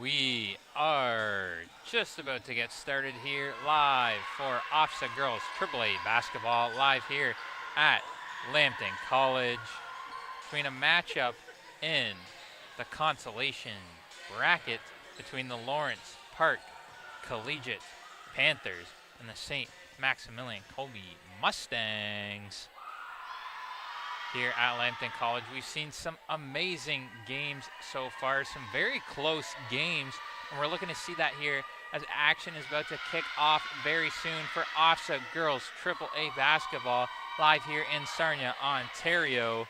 We are just about to get started here live for OFSAA Girls AAA Basketball live here at Lambton College between a matchup in the consolation bracket between the Lawrence Park Collegiate Panthers and the St. Maximilian Kolbe Mustangs. Here at Lambton College, we've seen some amazing games so far, some very close games, and we're looking to see that here as action is about to kick off very soon for OFSAA Girls AAA Basketball live here in Sarnia, Ontario,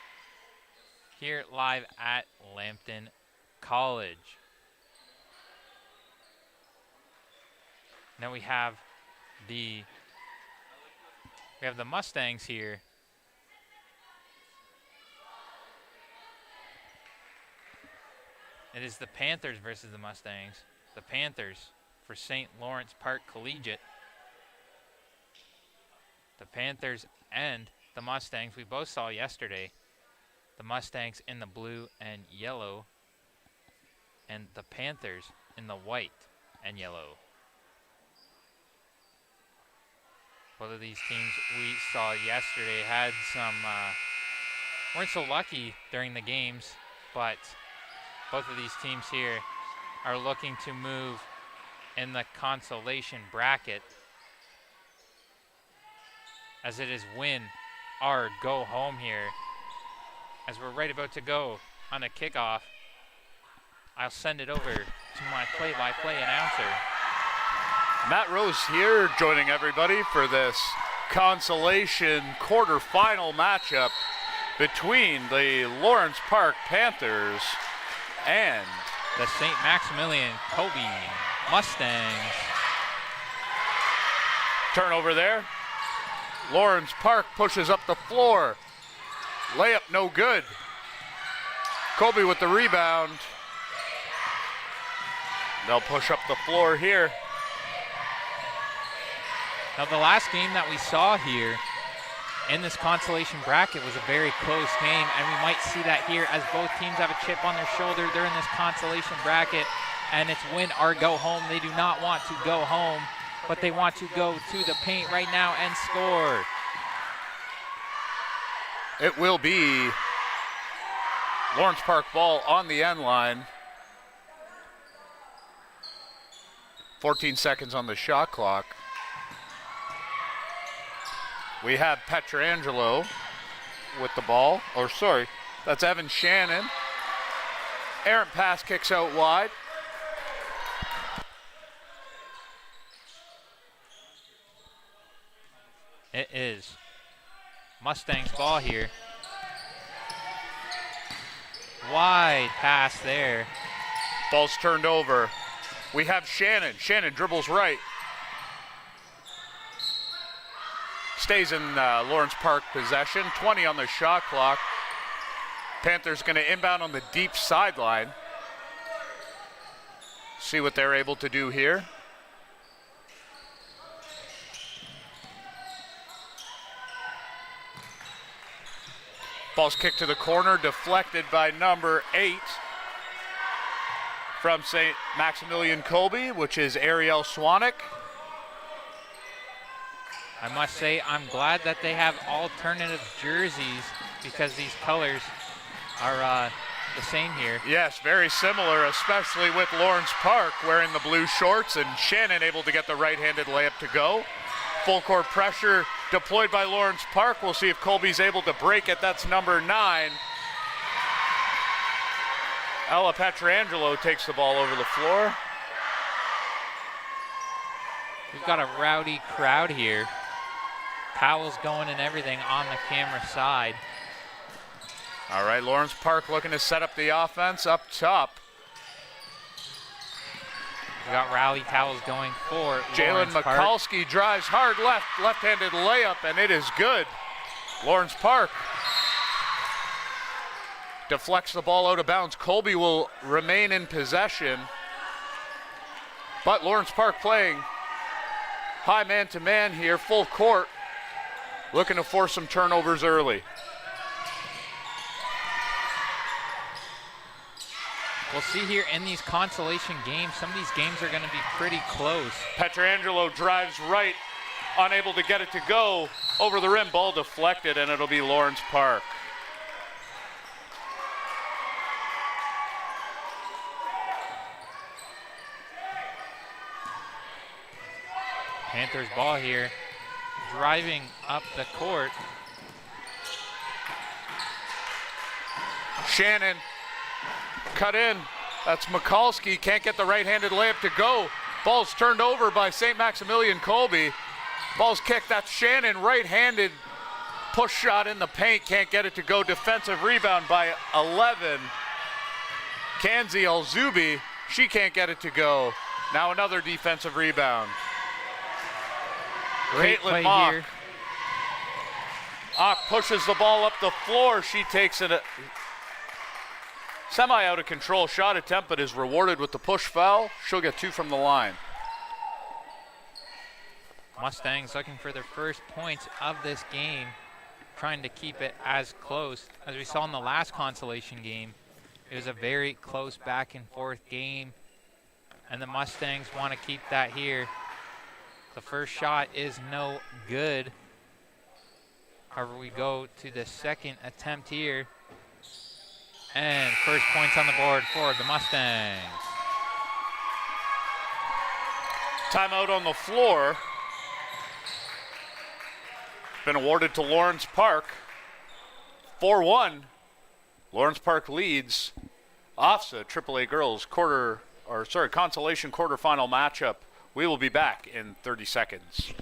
here live at Lambton College. Now we have the Mustangs here. It is the Panthers versus the Mustangs. The Panthers for St. Lawrence Park Collegiate. The Panthers and the Mustangs we both saw yesterday. The Mustangs in the blue and yellow, and the Panthers in the white and yellow. Both of these teams we saw yesterday had some, weren't so lucky during the games, but both of these teams here are looking to move in the consolation bracket, as it is win or go home here. As we're right about to go on a kickoff, I'll send it over to my play-by-play announcer. Matt Rose here, joining everybody for this consolation quarterfinal matchup between the Lawrence Park Panthers and the St. Maximilian Kolbe Mustangs. Turnover there. Lawrence Park pushes up the floor. Layup no good. Kolbe with the rebound. They'll push up the floor here. Now the last game that we saw here in this consolation bracket was a very close game, and we might see that here as both teams have a chip on their shoulder. They're in this consolation bracket, and it's win or go home. They do not want to go home, but they want to go to the paint right now and score. It will be Lawrence Park ball on the end line. 14 seconds on the shot clock. We have Petrangelo with the ball. That's Evan Shannon. Errant pass kicks out wide. It is Mustangs ball here. Wide pass there. Ball's turned over. We have Shannon. Shannon dribbles right. Stays in Lawrence Park possession. 20 on the shot clock. Panthers going to inbound on the deep sideline. See what they're able to do here. Ball's kicked to the corner, deflected by number 8 from St. Maximilian Kolbe, which is Ariel Swanek. I must say, I'm glad that they have alternative jerseys because these colors are the same here. Yes, very similar, especially with Lawrence Park wearing the blue shorts and Shannon able to get the right-handed layup to go. Full court pressure deployed by Lawrence Park. We'll see if Kolbe's able to break it. That's number 9. Ella Petrangelo takes the ball over the floor. We've got a rowdy crowd here. Towels going and everything on the camera side. All right, Lawrence Park looking to set up the offense up top. We got rally towels going for Jalen Lawrence Mikulski drives hard left-handed layup, and it is good. Lawrence Park deflects the ball out of bounds. Kolbe will remain in possession, but Lawrence Park playing high man-to-man here, full court, looking to force some turnovers early. we'll see here in these consolation games, some of these games are going to be pretty close. Petrangelo drives right, unable to get it to go. Over the rim, ball deflected, and it'll be Lawrence Park. Panthers ball here, driving up the court. Shannon cut in. That's Mikulski. Can't get the right-handed layup to go. Ball's turned over by St. Maximilian Kolbe. Ball's kicked. That's Shannon, right-handed push shot in the paint. Can't get it to go. Defensive rebound by 11. Kanzi Alzubi. She can't get it to go. Now another defensive rebound. Great play Mock. here. Ock pushes the ball up the floor. She takes it semi out of control shot attempt, but is rewarded with the push foul. She'll get 2 from the line. Mustangs looking for their first points of this game, trying to keep it as close. As we saw in the last consolation game, it was a very close back and forth game, and the Mustangs want to keep that here. The first shot is no good. However, we go to the second attempt here. And first points on the board for the Mustangs. Timeout on the floor. Been awarded to Lawrence Park. 4-1. Lawrence Park leads OFSAA AAA girls consolation quarterfinal matchup. We will be back in 30 seconds.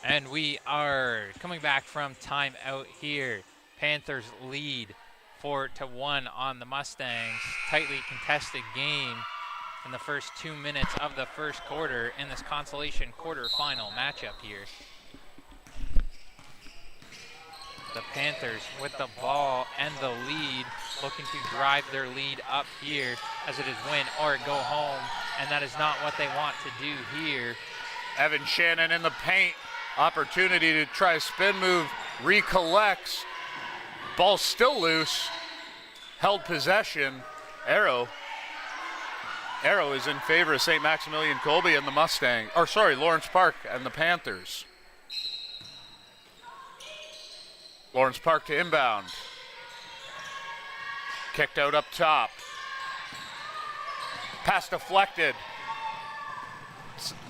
And we are coming back from timeout here. Panthers lead 4-1 on the Mustangs. Tightly contested game in the first 2 minutes of the first quarter in this consolation quarterfinal matchup here. The Panthers with the ball and the lead, looking to drive their lead up here as it is win or go home, and that is not what they want to do here. Evan Shannon in the paint. Opportunity to try a spin move, recollects. Ball still loose. Held possession. Arrow is in favor of St. Maximilian Kolbe and the Lawrence Park and the Panthers. Lawrence Park to inbound. Kicked out up top. Pass deflected.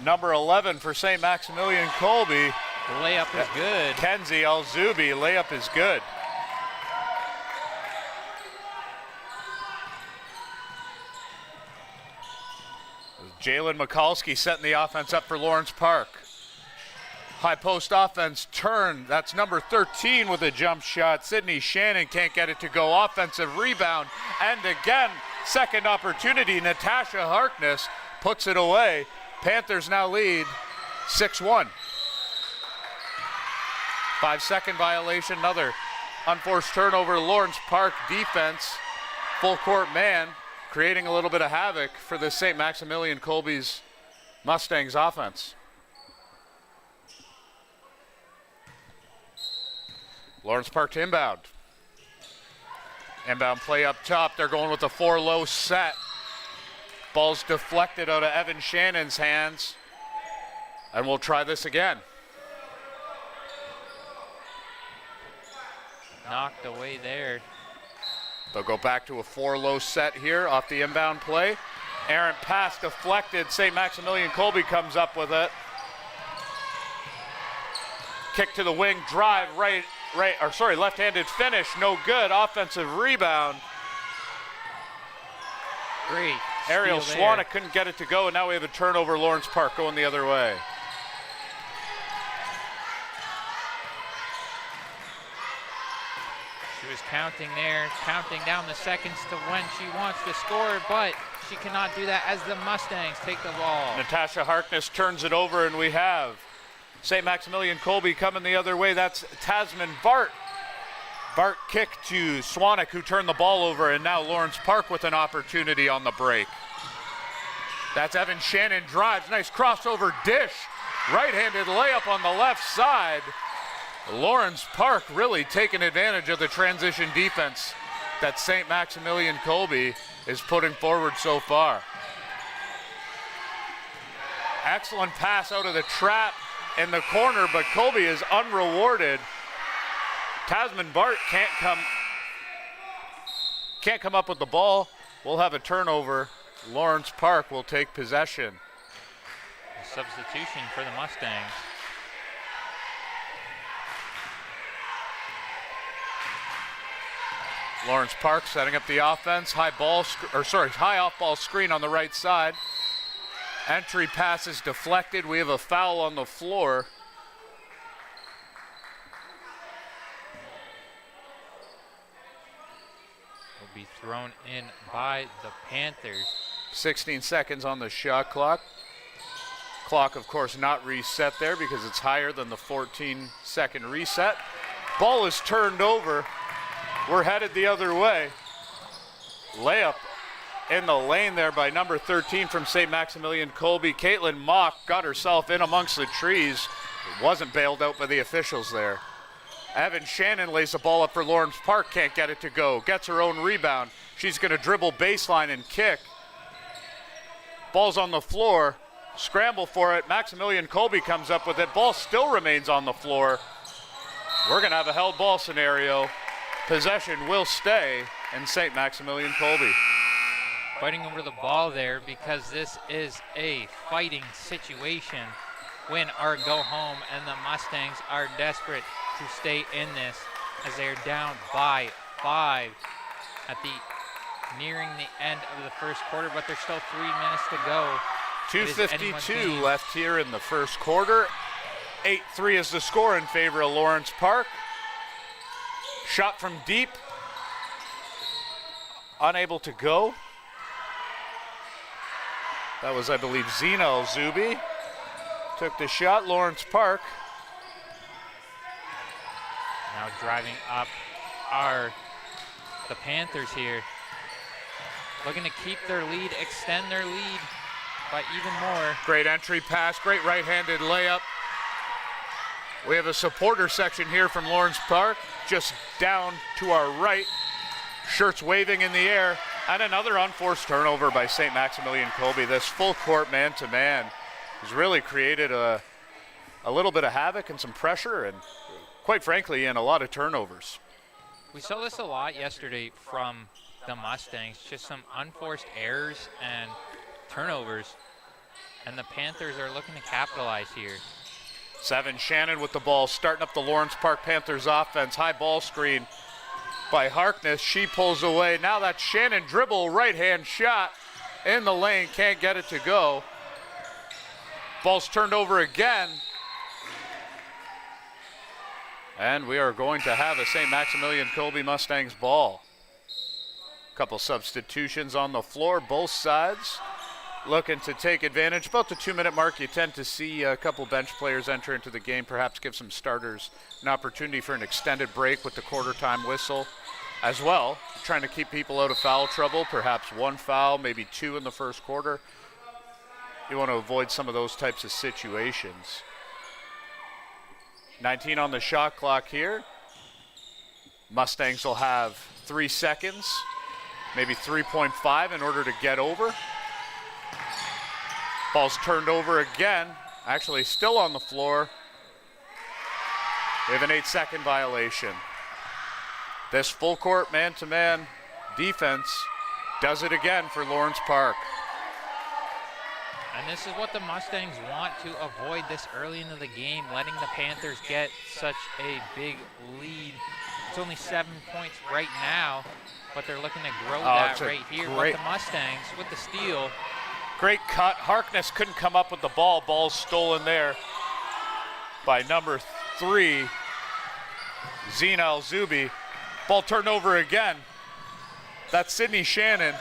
Number 11 for St. Maximilian Kolbe. The layup is good. Kenzie Alzubi, layup is good. Jalen Mikulski setting the offense up for Lawrence Park. High post offense turn. That's number 13 with a jump shot. Sydney Shannon can't get it to go. Offensive rebound. And again, second opportunity. Natasha Harkness puts it away. Panthers now lead 6-1. 5-second violation, another unforced turnover. Lawrence Park defense, full court man, creating a little bit of havoc for the St. Maximilian Kolbe's Mustangs offense. Lawrence Park to inbound. Inbound play up top. They're going with a 4-low set. Ball's deflected out of Evan Shannon's hands. And we'll try this again. Knocked away there. They'll go back to a 4-low set here off the inbound play. Errant pass deflected. St. Maximilian Kolbe comes up with it. Kick to the wing, drive, left-handed finish, no good. Offensive rebound. Great. Ariel steal there. Swanek couldn't get it to go, and now we have a turnover. Lawrence Park going the other way. She was counting there, counting down the seconds to when she wants to score, but she cannot do that as the Mustangs take the ball. Natasha Harkness turns it over, and we have St. Maximilian Kolbe coming the other way. That's Tasman Bart. Bart kick to Swanek, who turned the ball over, and now Lawrence Park with an opportunity on the break. That's Evan Shannon drives, nice crossover dish. Right-handed layup on the left side. Lawrence Park really taking advantage of the transition defense that St. Maximilian Kolbe is putting forward so far. Excellent pass out of the trap in the corner, but Kolbe is unrewarded. Tasman Bart can't come up with the ball. We'll have a turnover. Lawrence Park will take possession. A substitution for the Mustangs. Lawrence Park setting up the offense. High off-ball screen on the right side. Entry pass is deflected. We have a foul on the floor. Will be thrown in by the Panthers. 16 seconds on the shot clock. Clock, of course, not reset there because it's higher than the 14-second reset. Ball is turned over. We're headed the other way. Layup in the lane there by number 13 from St. Maximilian Kolbe. Caitlin Mock got herself in amongst the trees. Wasn't bailed out by the officials there. Evan Shannon lays the ball up for Lawrence Park. Can't get it to go. Gets her own rebound. She's going to dribble baseline and kick. Ball's on the floor. Scramble for it. Maximilian Kolbe comes up with it. Ball still remains on the floor. We're going to have a held ball scenario. Possession will stay in St. Maximilian Kolbe. Fighting over the ball there because this is a fighting situation. Win or go home, and the Mustangs are desperate to stay in this as they are down by 5 at nearing the end of the first quarter, but there's still 3 minutes to go. 2:52 left here in the first quarter. 8-3 is the score in favor of Lawrence Park. Shot from deep. Unable to go. That was, I believe, Zena Alzubi. Took the shot. Lawrence Park. Now driving up are the Panthers here. Looking to keep their lead, extend their lead by even more. Great entry pass, great right-handed layup. We have a supporter section here from Lawrence Park, just down to our right. Shirts waving in the air, and another unforced turnover by St. Maximilian Kolbe. This full court man-to-man has really created a little bit of havoc and some pressure, and quite frankly, in a lot of turnovers. We saw this a lot yesterday from the Mustangs, just some unforced errors and turnovers, and the Panthers are looking to capitalize here. 7 Shannon with the ball, starting up the Lawrence Park Panthers offense. High ball screen by Harkness. She pulls away. Now that Shannon dribble, right-hand shot in the lane. Can't get it to go. Ball's turned over again. And we are going to have a St. Maximilian Kolbe Mustangs ball. Couple substitutions on the floor, both sides looking to take advantage. About the 2-minute mark, you tend to see a couple bench players enter into the game, perhaps give some starters an opportunity for an extended break with the quarter time whistle as well. Trying to keep people out of foul trouble, perhaps 1 foul, maybe 2 in the first quarter. You want to avoid some of those types of situations. 19 on the shot clock here. Mustangs will have 3 seconds, maybe 3.5 in order to get over. Ball's turned over again, actually still on the floor. We have an 8-second violation. This full court man-to-man defense does it again for Lawrence Park. And this is what the Mustangs want to avoid this early into the game, letting the Panthers get such a big lead. It's only 7 points right now, but they're looking to grow that right here. But the Mustangs with the steal. Great cut. Harkness couldn't come up with the ball. Ball's stolen there by number 3, Zena Alzubi. Ball turned over again. That's Sydney Shannon.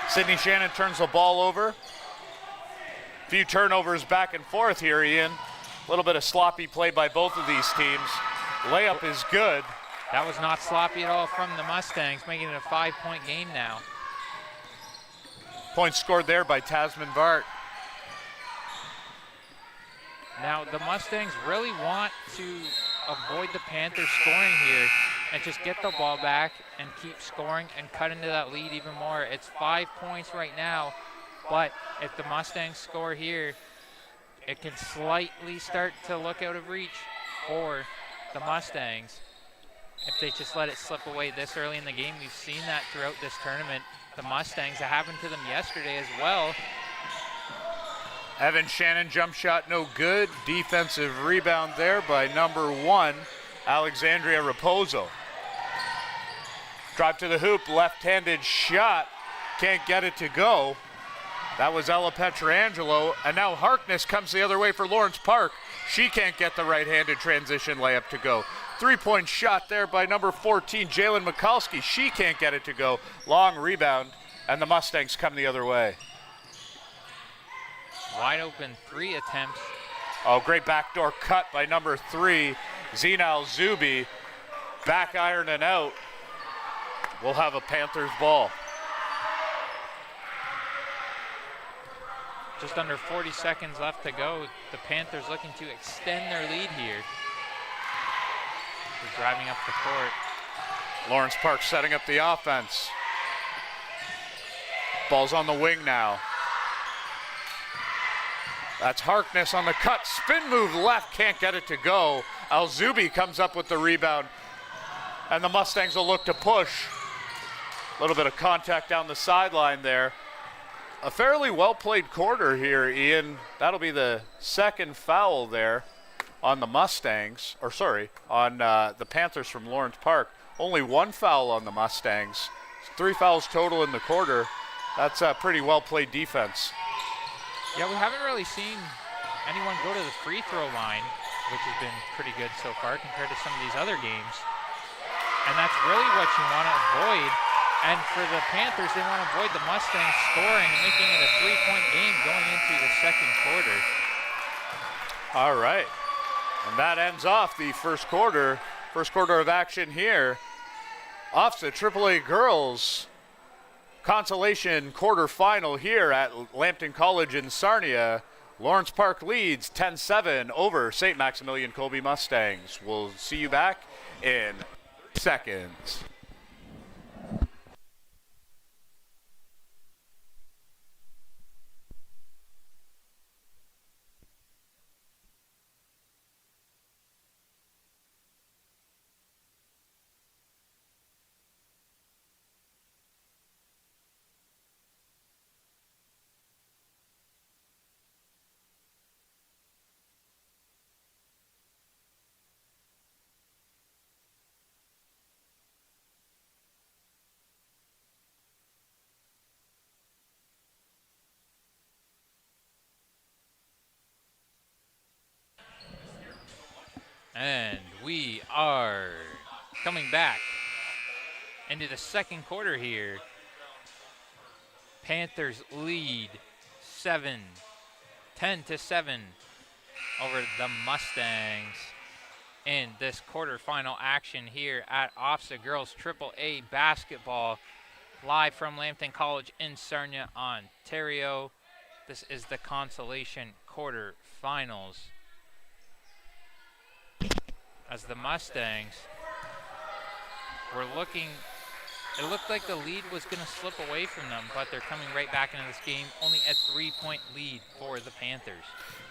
Sydney Shannon turns the ball over. A few turnovers back and forth here, Ian. A little bit of sloppy play by both of these teams. Layup is good. That was not sloppy at all from the Mustangs, making it a 5-point game now. Points scored there by Tasman Bart. Now, the Mustangs really want to avoid the Panthers scoring here and just get the ball back and keep scoring and cut into that lead even more. It's 5 points right now, but if the Mustangs score here, it can slightly start to look out of reach for the Mustangs. If they just let it slip away this early in the game, we've seen that throughout this tournament. The Mustangs, it happened to them yesterday as well. Evan Shannon, jump shot no good. Defensive rebound there by number 1, Alexandria Raposo. Drive to the hoop, left-handed shot. Can't get it to go. That was Ella Petrangelo. And now Harkness comes the other way for Lawrence Park. She can't get the right-handed transition layup to go. 3-point shot there by number 14, Jalen Mikulski. She can't get it to go. Long rebound, and the Mustangs come the other way. Wide open 3 attempts. Oh, great backdoor cut by number 3, Zina Zubi. Back iron and out. We'll have a Panthers ball. Just under 40 seconds left to go. The Panthers looking to extend their lead here. They're driving up the court. Lawrence Park setting up the offense. Ball's on the wing now. That's Harkness on the cut. Spin move left, can't get it to go. Alzubi comes up with the rebound. And the Mustangs will look to push. A little bit of contact down the sideline there. A fairly well-played quarter here, Ian. That'll be the second foul there on the Mustangs, or sorry, on the Panthers from Lawrence Park. Only 1 foul on the Mustangs. 3 fouls total in the quarter. That's a pretty well-played defense. Yeah, we haven't really seen anyone go to the free throw line, which has been pretty good so far compared to some of these other games. And that's really what you want to avoid. And for the Panthers, they want to avoid the Mustangs scoring and making it a 3-point game going into the second quarter. All right. And that ends off the first quarter. First quarter of action here. OFSAA AAA girls consolation quarterfinal here at Lambton College in Sarnia. Lawrence Park leads 10-7 over St. Maximilian Kolbe Mustangs. We'll see you back in 30 seconds. And we are coming back into the second quarter here. Panthers lead 10-7 over the Mustangs in this quarterfinal action here at OFSAA Girls AAA Basketball, live from Lambton College in Sarnia, Ontario. This is the consolation quarterfinals, as the Mustangs were looking, it looked like the lead was going to slip away from them, but they're coming right back into this game. Only a 3-point lead for the Panthers.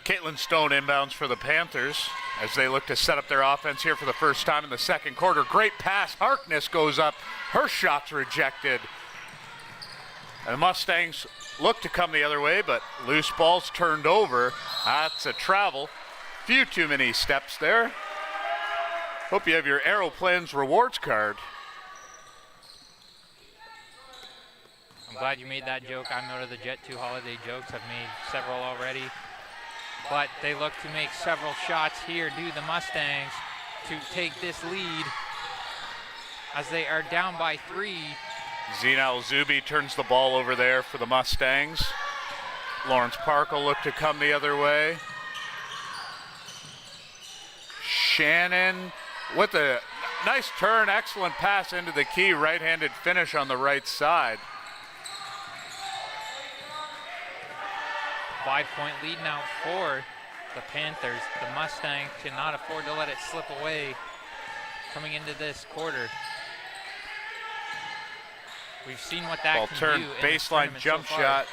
Caitlin Stone inbounds for the Panthers as they look to set up their offense here for the first time in the second quarter. Great pass. Harkness goes up. Her shot's rejected. And the Mustangs look to come the other way, but loose ball's turned over. That's a travel. Few too many steps there. Hope you have your Aeroplanes rewards card. I'm glad you made that joke. I'm out of the Jet 2 holiday jokes. I've made several already. But they look to make several shots here, do the Mustangs, to take this lead. as they are down by 3. Zina Alzubi turns the ball over there for the Mustangs. Lawrence Park will look to come the other way. Shannon with a nice turn, excellent pass into the key, right-handed finish on the right side. 5-point lead now for the Panthers. The Mustangs cannot afford to let it slip away coming into this quarter. We've seen what that Ball can turn, do. baseline jump shot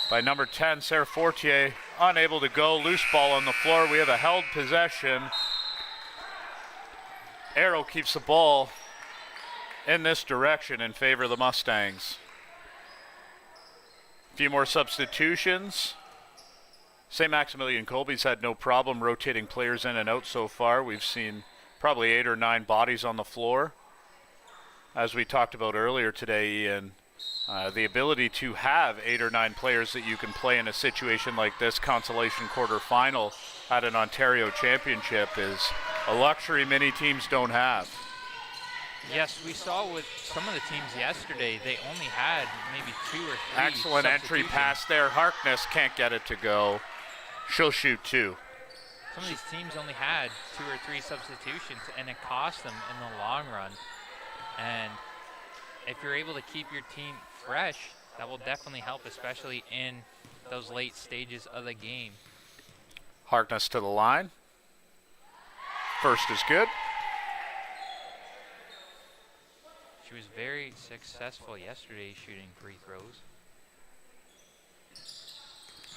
by number 10, Sarah Fortier. Unable to go, loose ball on the floor. We have a held possession. Arrow keeps the ball in this direction in favor of the Mustangs. A few more substitutions. St. Maximilian Kolbe's had no problem rotating players in and out so far. We've seen probably 8 or 9 bodies on the floor. As we talked about earlier today, Ian, the ability to have 8 or 9 players that you can play in a situation like this consolation quarterfinal at an Ontario championship is a luxury many teams don't have. Yes, we saw with some of the teams yesterday, they only had maybe 2 or 3. Excellent entry pass there. Harkness can't get it to go. She'll shoot 2. Some of these teams only had 2 or 3 substitutions, and it cost them in the long run. And if you're able to keep your team fresh, that will definitely help, especially in those late stages of the game. Harkness to the line. First is good. She was very successful yesterday shooting free throws.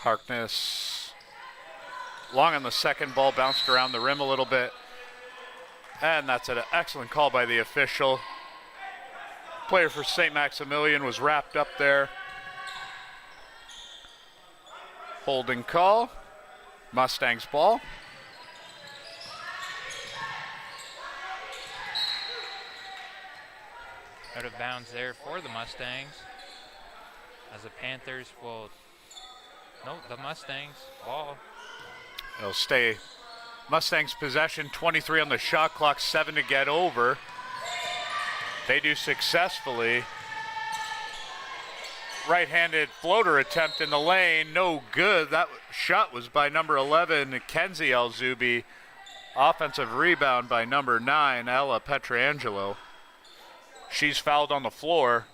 Harkness long on the second, ball bounced around the rim a little bit. And that's an excellent call by the official. Player for St. Maximilian was wrapped up there. Holding call. Mustangs ball. Out of bounds there for the Mustangs. As the Panthers will, no, the Mustangs ball. It'll stay Mustangs possession, 23 on the shot clock, 7 to get over. They do successfully. Right-handed floater attempt in the lane, no good. That shot was by number 11, Kenzie Alzubi. Offensive rebound by number 9, Ella Petrangelo. She's fouled on the floor.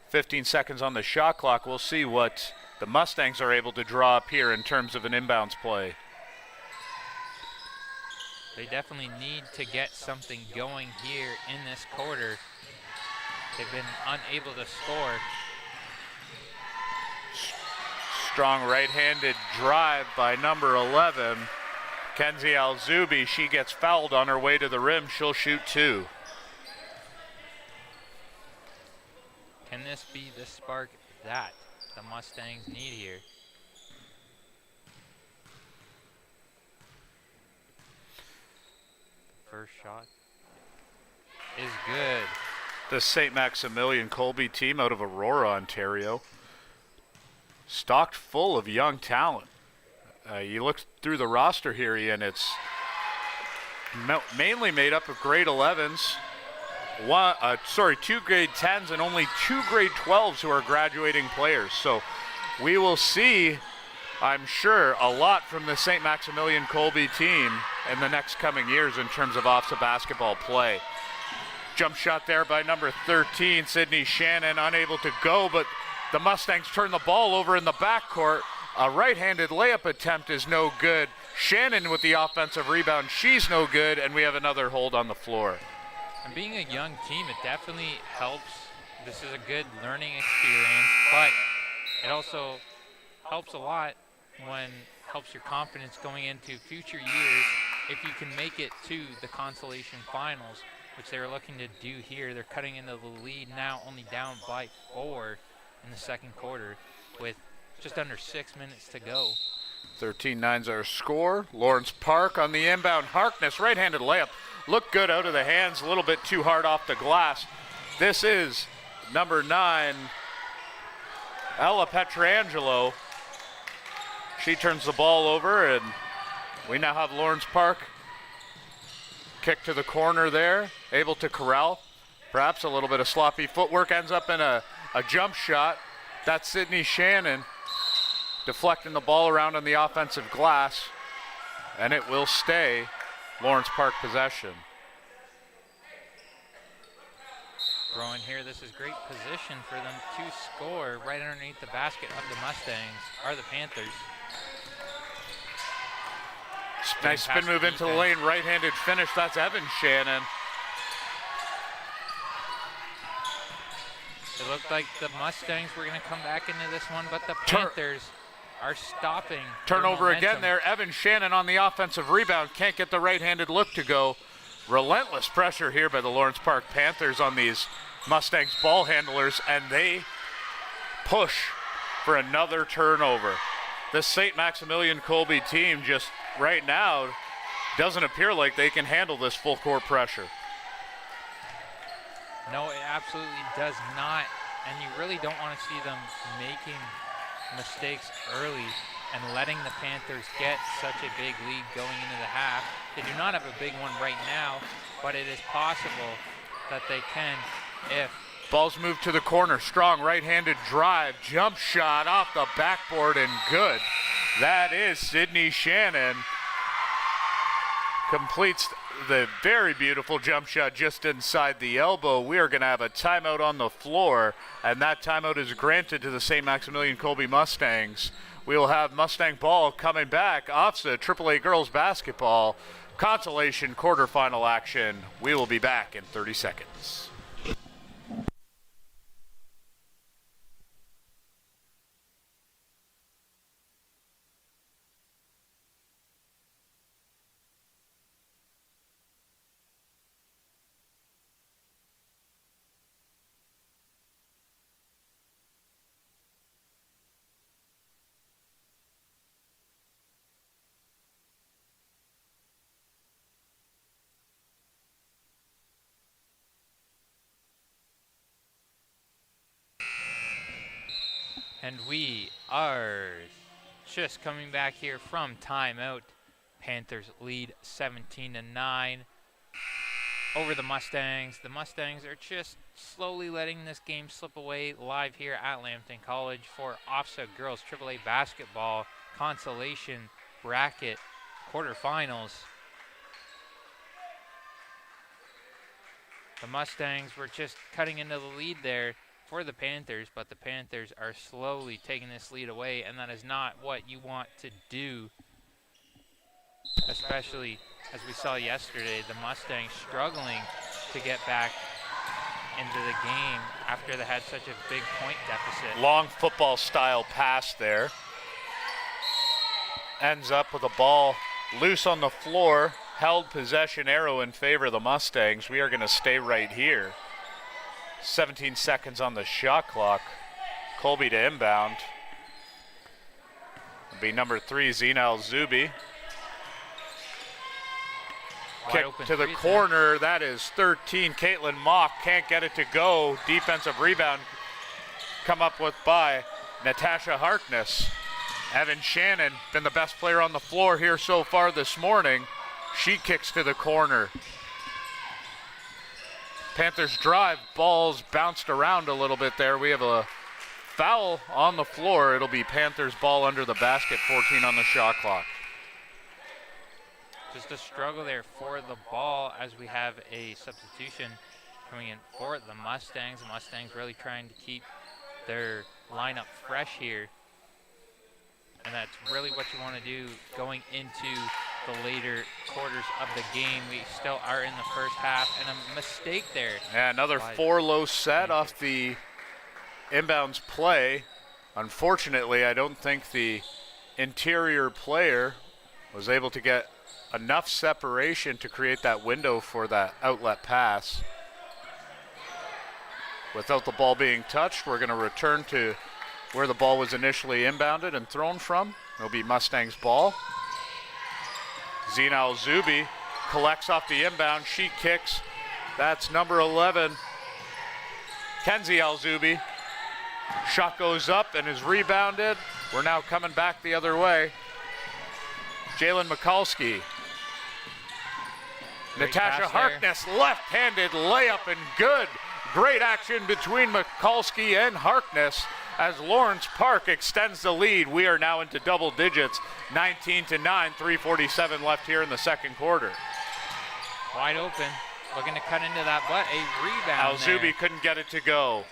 15 seconds on the shot clock. We'll see what the Mustangs are able to draw up here in terms of an inbounds play. They definitely need to get something going here in this quarter. They've been unable to score. Strong right-handed drive by number 11, Kenzie Alzubi. She gets fouled on her way to the rim. She'll shoot 2. Can this be the spark that the Mustangs need here? First shot is good. The St. Maximilian Kolbe team out of Aurora, Ontario. Stocked full of young talent. You look through the roster here, Ian, it's mainly made up of grade 11s. 2 grade 10s and only 2 grade 12s who are graduating players. So we will see, I'm sure, a lot from the St. Maximilian Kolbe team in the next coming years in terms of OFSAA basketball play. Jump shot there by number 13, Sydney Shannon, unable to go, but the Mustangs turn the ball over in the backcourt. A right-handed layup attempt is no good. Shannon with the offensive rebound, she's no good, and we have another hold on the floor. And being a young team, it definitely helps. This is a good learning experience, but it also helps a lot when helps your confidence going into future years if you can make it to the consolation finals, which they're looking to do here. They're cutting into the lead now, only down by 4 in the second quarter with just under 6 minutes to go. 13-9's our score. Lawrence Park on the inbound. Harkness, right-handed layup. Looked good out of the hands, a little bit too hard off the glass. This is number 9, Ella Petrangelo. She turns the ball over, and we now have Lawrence Park kick to the corner there. able to corral. Perhaps a little bit of sloppy footwork, ends up in a jump shot. That's Sydney Shannon deflecting the ball around on the offensive glass, and it will stay Lawrence Park possession. Throwing here, this is great position for them to score. Right underneath the basket of the Mustangs are the Panthers. Nice spin move into the lane, right-handed finish. That's Evan Shannon. It looked like the Mustangs were going to come back into this one, but the Panthers are stopping. Turnover again there. Evan Shannon on the offensive rebound. Can't get the right-handed look to go. Relentless pressure here by the Lawrence Park Panthers on these Mustangs ball handlers, and they push for another turnover. This St. Maximilian Kolbe team just right now doesn't appear like they can handle this full court pressure. No, it absolutely does not, and you really don't want to see them making mistakes early and letting the Panthers get such a big lead going into the half. They do not have a big one right now, but it is possible that they can if. Ball's moved to the corner, strong right-handed drive, jump shot off the backboard and good. That is Sydney Shannon. Completes the very beautiful jump shot just inside the elbow. We are going to have a timeout on the floor, and that timeout is granted to the St. Maximilian Kolbe Mustangs. We will have Mustang ball coming back. OFSAA AAA girls basketball consolation quarterfinal action. We will be back in 30 seconds. And we are just coming back here from timeout. Panthers lead 17-9 over the Mustangs. The Mustangs are just slowly letting this game slip away live here at Lambton College for OFSAA girls AAA basketball consolation bracket quarterfinals. The Mustangs were just cutting into the lead there for the Panthers, but the Panthers are slowly taking this lead away, and that is not what you want to do, especially as we saw yesterday, the Mustangs struggling to get back into the game after they had such a big point deficit. Long football style pass there. Ends up with a ball loose on the floor, held possession arrow in favor of the Mustangs. We are going to stay right here. 17 seconds on the shot clock. Kolbe to inbound. It'll be number 3, Zina Al-Zubi. Kick to the corner. That is 13. Caitlin Mock can't get it to go. Defensive rebound come up with by Natasha Harkness. Evan Shannon, been the best player on the floor here so far this morning. She kicks to the corner. Panthers drive, ball's bounced around a little bit there. We have a foul on the floor. It'll be Panthers ball under the basket, 14 on the shot clock. Just a struggle there for the ball as we have a substitution coming in for the Mustangs. The Mustangs really trying to keep their lineup fresh here. And that's really what you want to do going into the later quarters of the game. We still are in the first half, and a mistake there. Yeah, another 4-low set off the inbounds play. Unfortunately, I don't think the interior player was able to get enough separation to create that window for that outlet pass. Without the ball being touched, we're going to return to where the ball was initially inbounded and thrown from. It'll be Mustangs ball. Zina Al-Zubi collects off the inbound. She kicks. That's number 11, Kenzie Al-Zubi. Shot goes up and is rebounded. We're now coming back the other way. Jalen Mikulski. Great Natasha pass there. Harkness, left-handed layup and good. Great action between Mikulski and Harkness as Lawrence Park extends the lead. We are now into double digits, 19-9, 3:47 left here in the second quarter. Wide open, looking to cut into that, but a rebound Alzubi there. couldn't get it to go.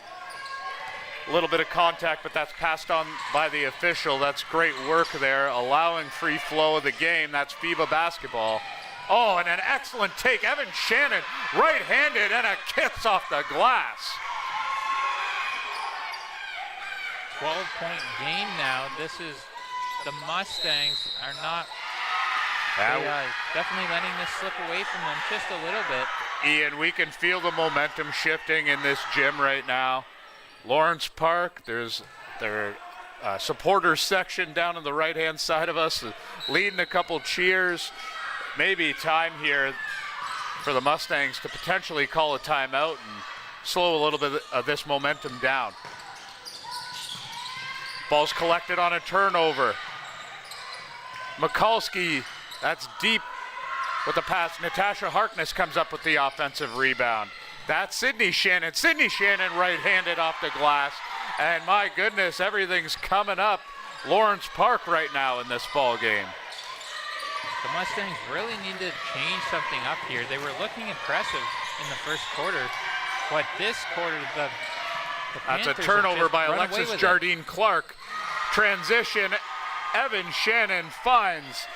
A little bit of contact, but that's passed on by the official. That's great work there, allowing free flow of the game. That's FIBA basketball. Oh, and an excellent take. Evan Shannon, right-handed, and a kiss off the glass. 12-point game now. This is, the Mustangs are not, definitely letting this slip away from them just a little bit. Ian, we can feel the momentum shifting in this gym right now. Lawrence Park, there's their supporters section down on the right-hand side of us, leading a couple cheers. Maybe time here for the Mustangs to potentially call a timeout and slow a little bit of this momentum down. Ball's collected on a turnover. Mikulski, that's deep with the pass. Natasha Harkness comes up with the offensive rebound. That's Sydney Shannon. Sydney Shannon right-handed off the glass. And my goodness, everything's coming up Lawrence Park right now in this ball game. The Mustangs really need to change something up here. They were looking impressive in the first quarter, but this quarter, the That's a Panthers turnover have just by run away Alexis with it. Jardine Clark. Transition, Evan Shannon finds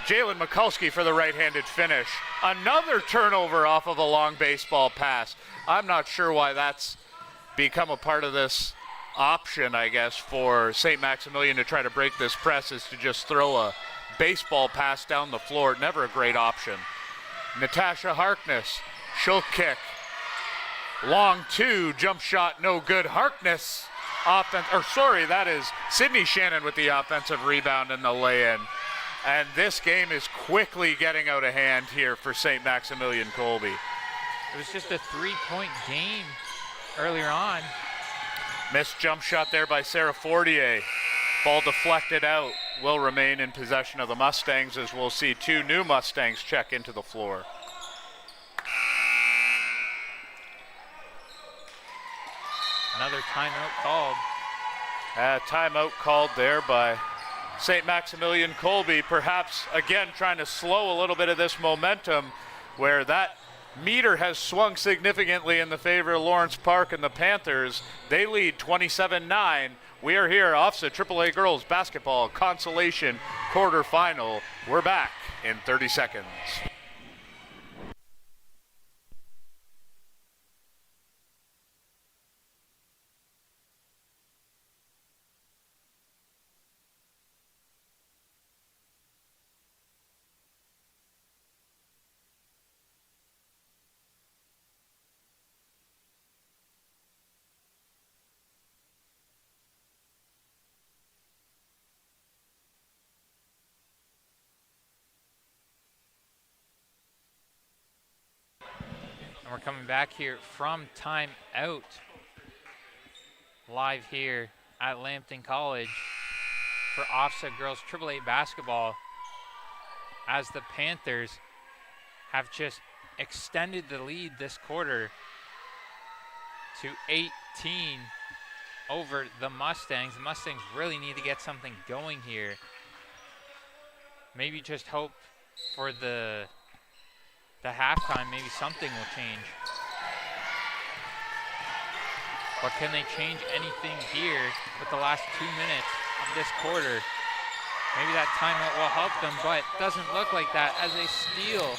Jalen Mikulski for the right-handed finish. Another turnover off of a long baseball pass. I'm not sure why that's become a part of this option, I guess, for St. Maximilian to try to break this press, is to just throw a baseball pass down the floor. Never a great option. Natasha Harkness, she'll kick. Long two, jump shot, no good. Harkness, that is Sydney Shannon with the offensive rebound and the lay-in. And this game is quickly getting out of hand here for St. Maximilian Kolbe. It was just a 3-point game earlier on. Missed jump shot there by Sarah Fortier. Ball deflected out. Will remain in possession of the Mustangs, as we'll see two new Mustangs check into the floor. Another timeout called. Timeout called there by St. Maximilian Kolbe, perhaps again trying to slow a little bit of this momentum where that meter has swung significantly in the favor of Lawrence Park and the Panthers. They lead 27-9. We are here, OFSAA AAA Girls Basketball Consolation Quarterfinal. We're back in 30 seconds. And we're coming back here from timeout. Live here at Lambton College for OFSAA Girls AAA Basketball, as the Panthers have just extended the lead this quarter to 18 over the Mustangs. The Mustangs really need to get something going here. Maybe just hope for the halftime, maybe something will change. But can they change anything here with the last 2 minutes of this quarter? Maybe that timeout will help them, but doesn't look like that, as a steal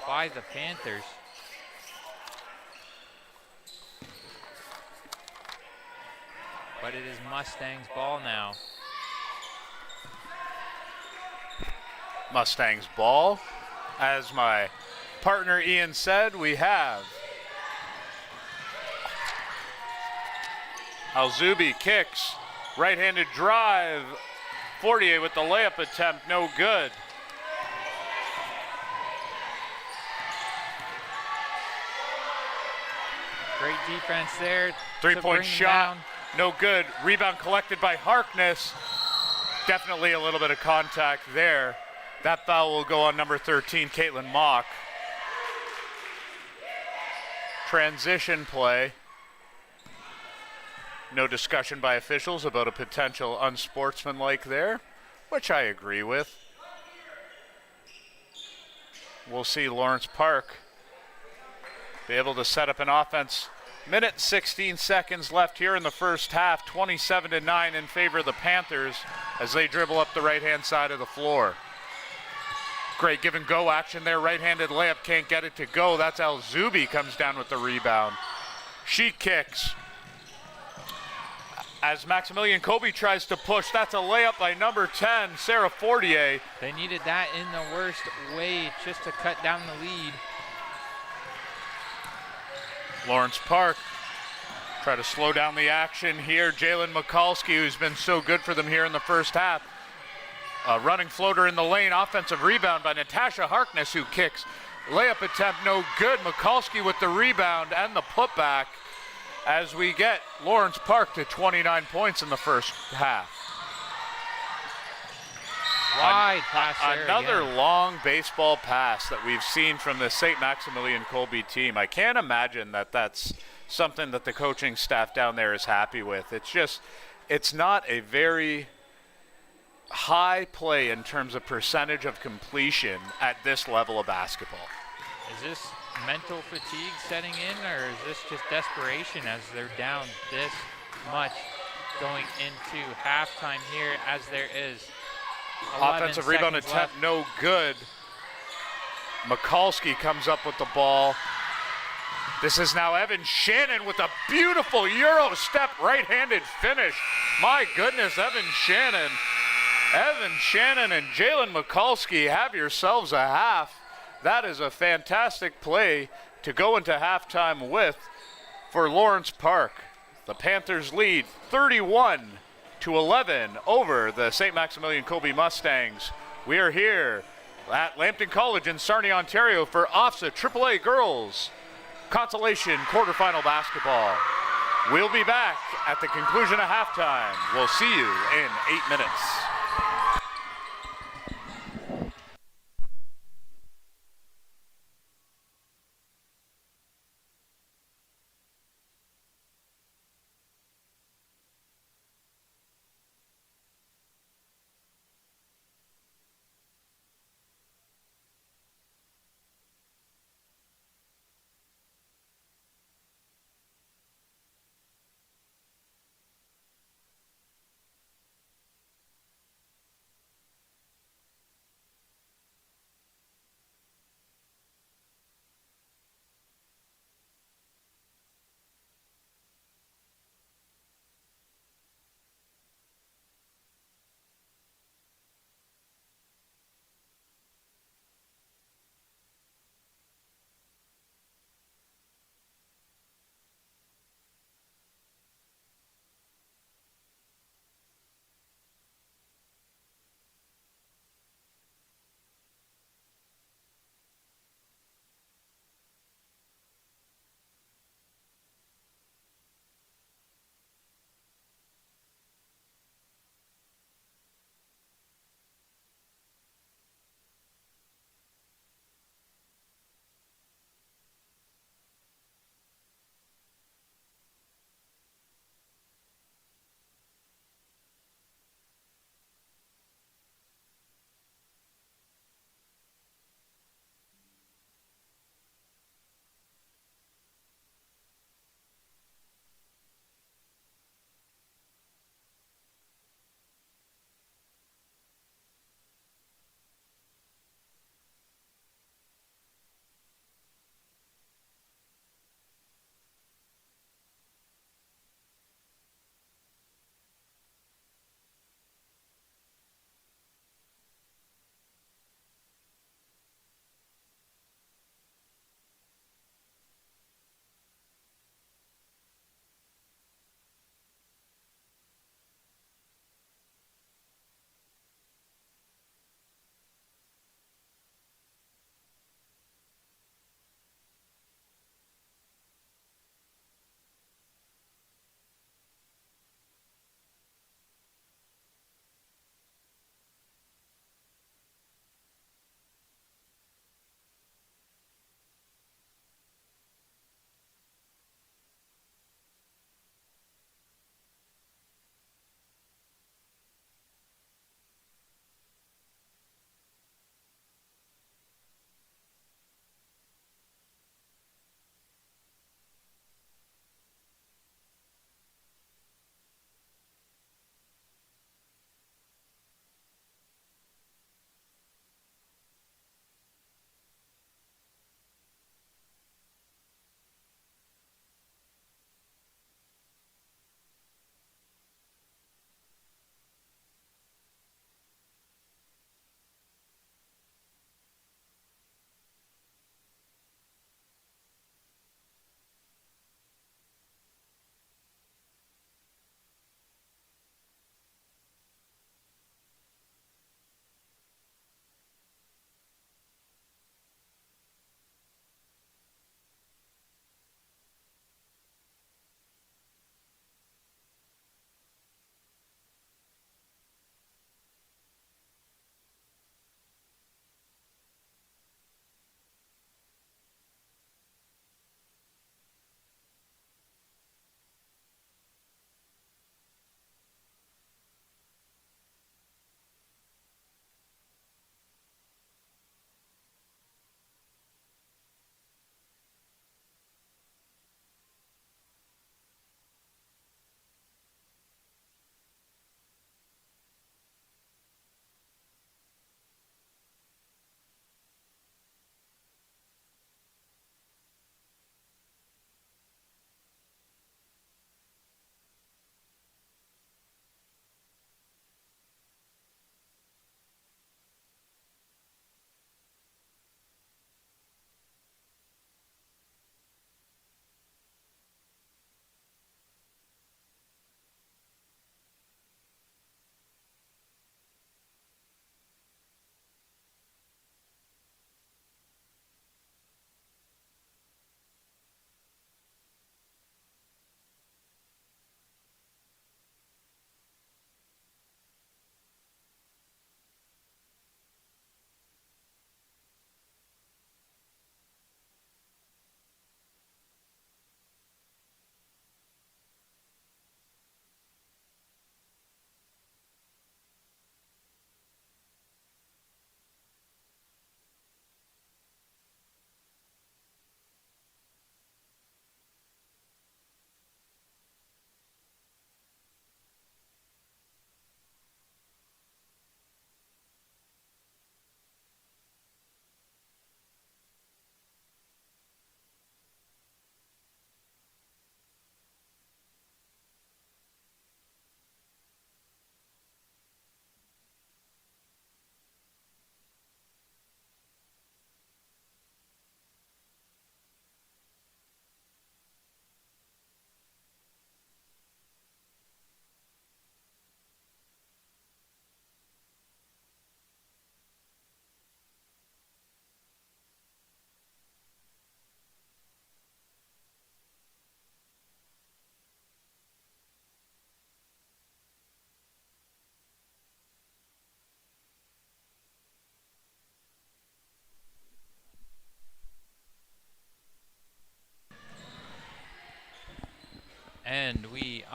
by the Panthers. But it is Mustangs ball now. Mustangs ball. As my partner Ian said, we have Alzubi kicks, right-handed drive. Fortier with the layup attempt, no good. Great defense there. Three-point shot, no good. Rebound collected by Harkness. Definitely a little bit of contact there. That foul will go on number 13, Caitlin Mock. Transition play. No discussion by officials about a potential unsportsmanlike there, which I agree with. We'll see Lawrence Park be able to set up an offense. Minute 16 seconds left here in the first half, 27-9 in favor of the Panthers as they dribble up the right-hand side of the floor. Great give and go action there, right-handed layup, can't get it to go. That's Al-Zubi comes down with the rebound. She kicks. As Maximilian Kolbe tries to push, that's a layup by number 10, Sarah Fortier. They needed that in the worst way just to cut down the lead. Lawrence Park try to slow down the action here. Jalen Mikulski, who's been so good for them here in the first half. A running floater in the lane, offensive rebound by Natasha Harkness, who kicks. Layup attempt no good. Mikulski with the rebound and the putback as we get Lawrence Park to 29 points in the first half. Wide pass there Another again. long baseball pass that we've seen from the St. Maximilian Kolbe team. I can't imagine that that's something that the coaching staff down there is happy with. It's not a very high play in terms of percentage of completion at this level of basketball. Is this mental fatigue setting in, or is this just desperation as they're down this much going into halftime here as there is 11 Offensive rebound seconds attempt, left. no good. Mikulski comes up with the ball. This is now Evan Shannon with a beautiful Euro step right-handed finish. My goodness, Evan Shannon and Jalen Mikulski, have yourselves a half. That is a fantastic play to go into halftime with for Lawrence Park. The Panthers lead 31-11 over the St. Maximilian Kolbe Mustangs. We are here at Lambton College in Sarnia, Ontario for OFSAA AAA Girls Consolation Quarterfinal Basketball. We'll be back at the conclusion of halftime. We'll see you in 8 minutes.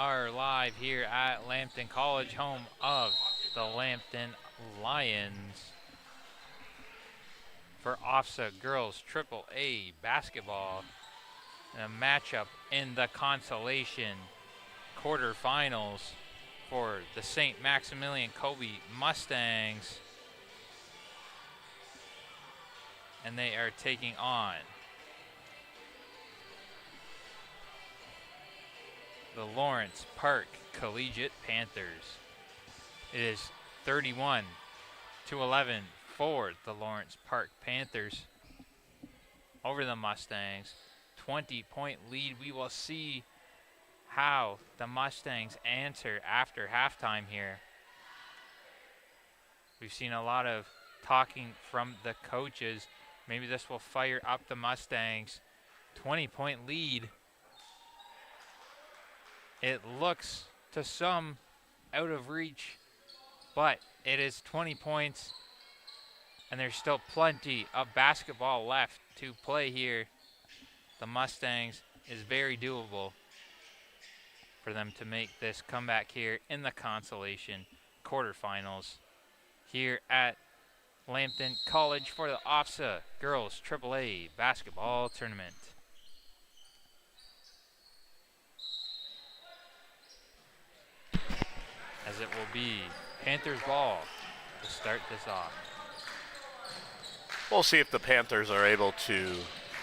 are live here at Lambton College, home of the Lambton Lions, for OFSAA Girls AAA basketball, and a matchup in the consolation quarterfinals for the St. Maximilian Kolbe Mustangs. And they are taking on the Lawrence Park Collegiate Panthers. It is 31-11 for the Lawrence Park Panthers over the Mustangs. 20-point lead. We will see how the Mustangs answer after halftime here. We've seen a lot of talking from the coaches. Maybe this will fire up the Mustangs. 20-point lead. It looks to some out of reach, but it is 20 points, and there's still plenty of basketball left to play here. The Mustangs is very doable for them to make this comeback here in the consolation quarterfinals here at Lambton College for the OFSAA Girls AAA Basketball Tournament. As it will be Panthers ball to start this off. We'll see if the Panthers are able to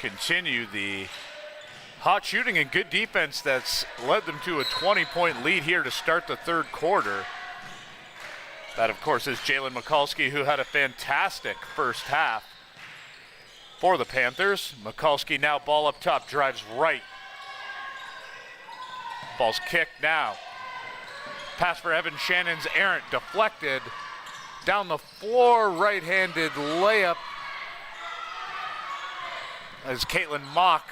continue the hot shooting and good defense that's led them to a 20-point lead here to start the third quarter. That, of course, is Jalen Mikulski, who had a fantastic first half for the Panthers. Mikulski now ball up top, drives right. Ball's kicked now. Pass for Evan Shannon's errant, deflected. Down the floor, right-handed layup as Caitlin Mock.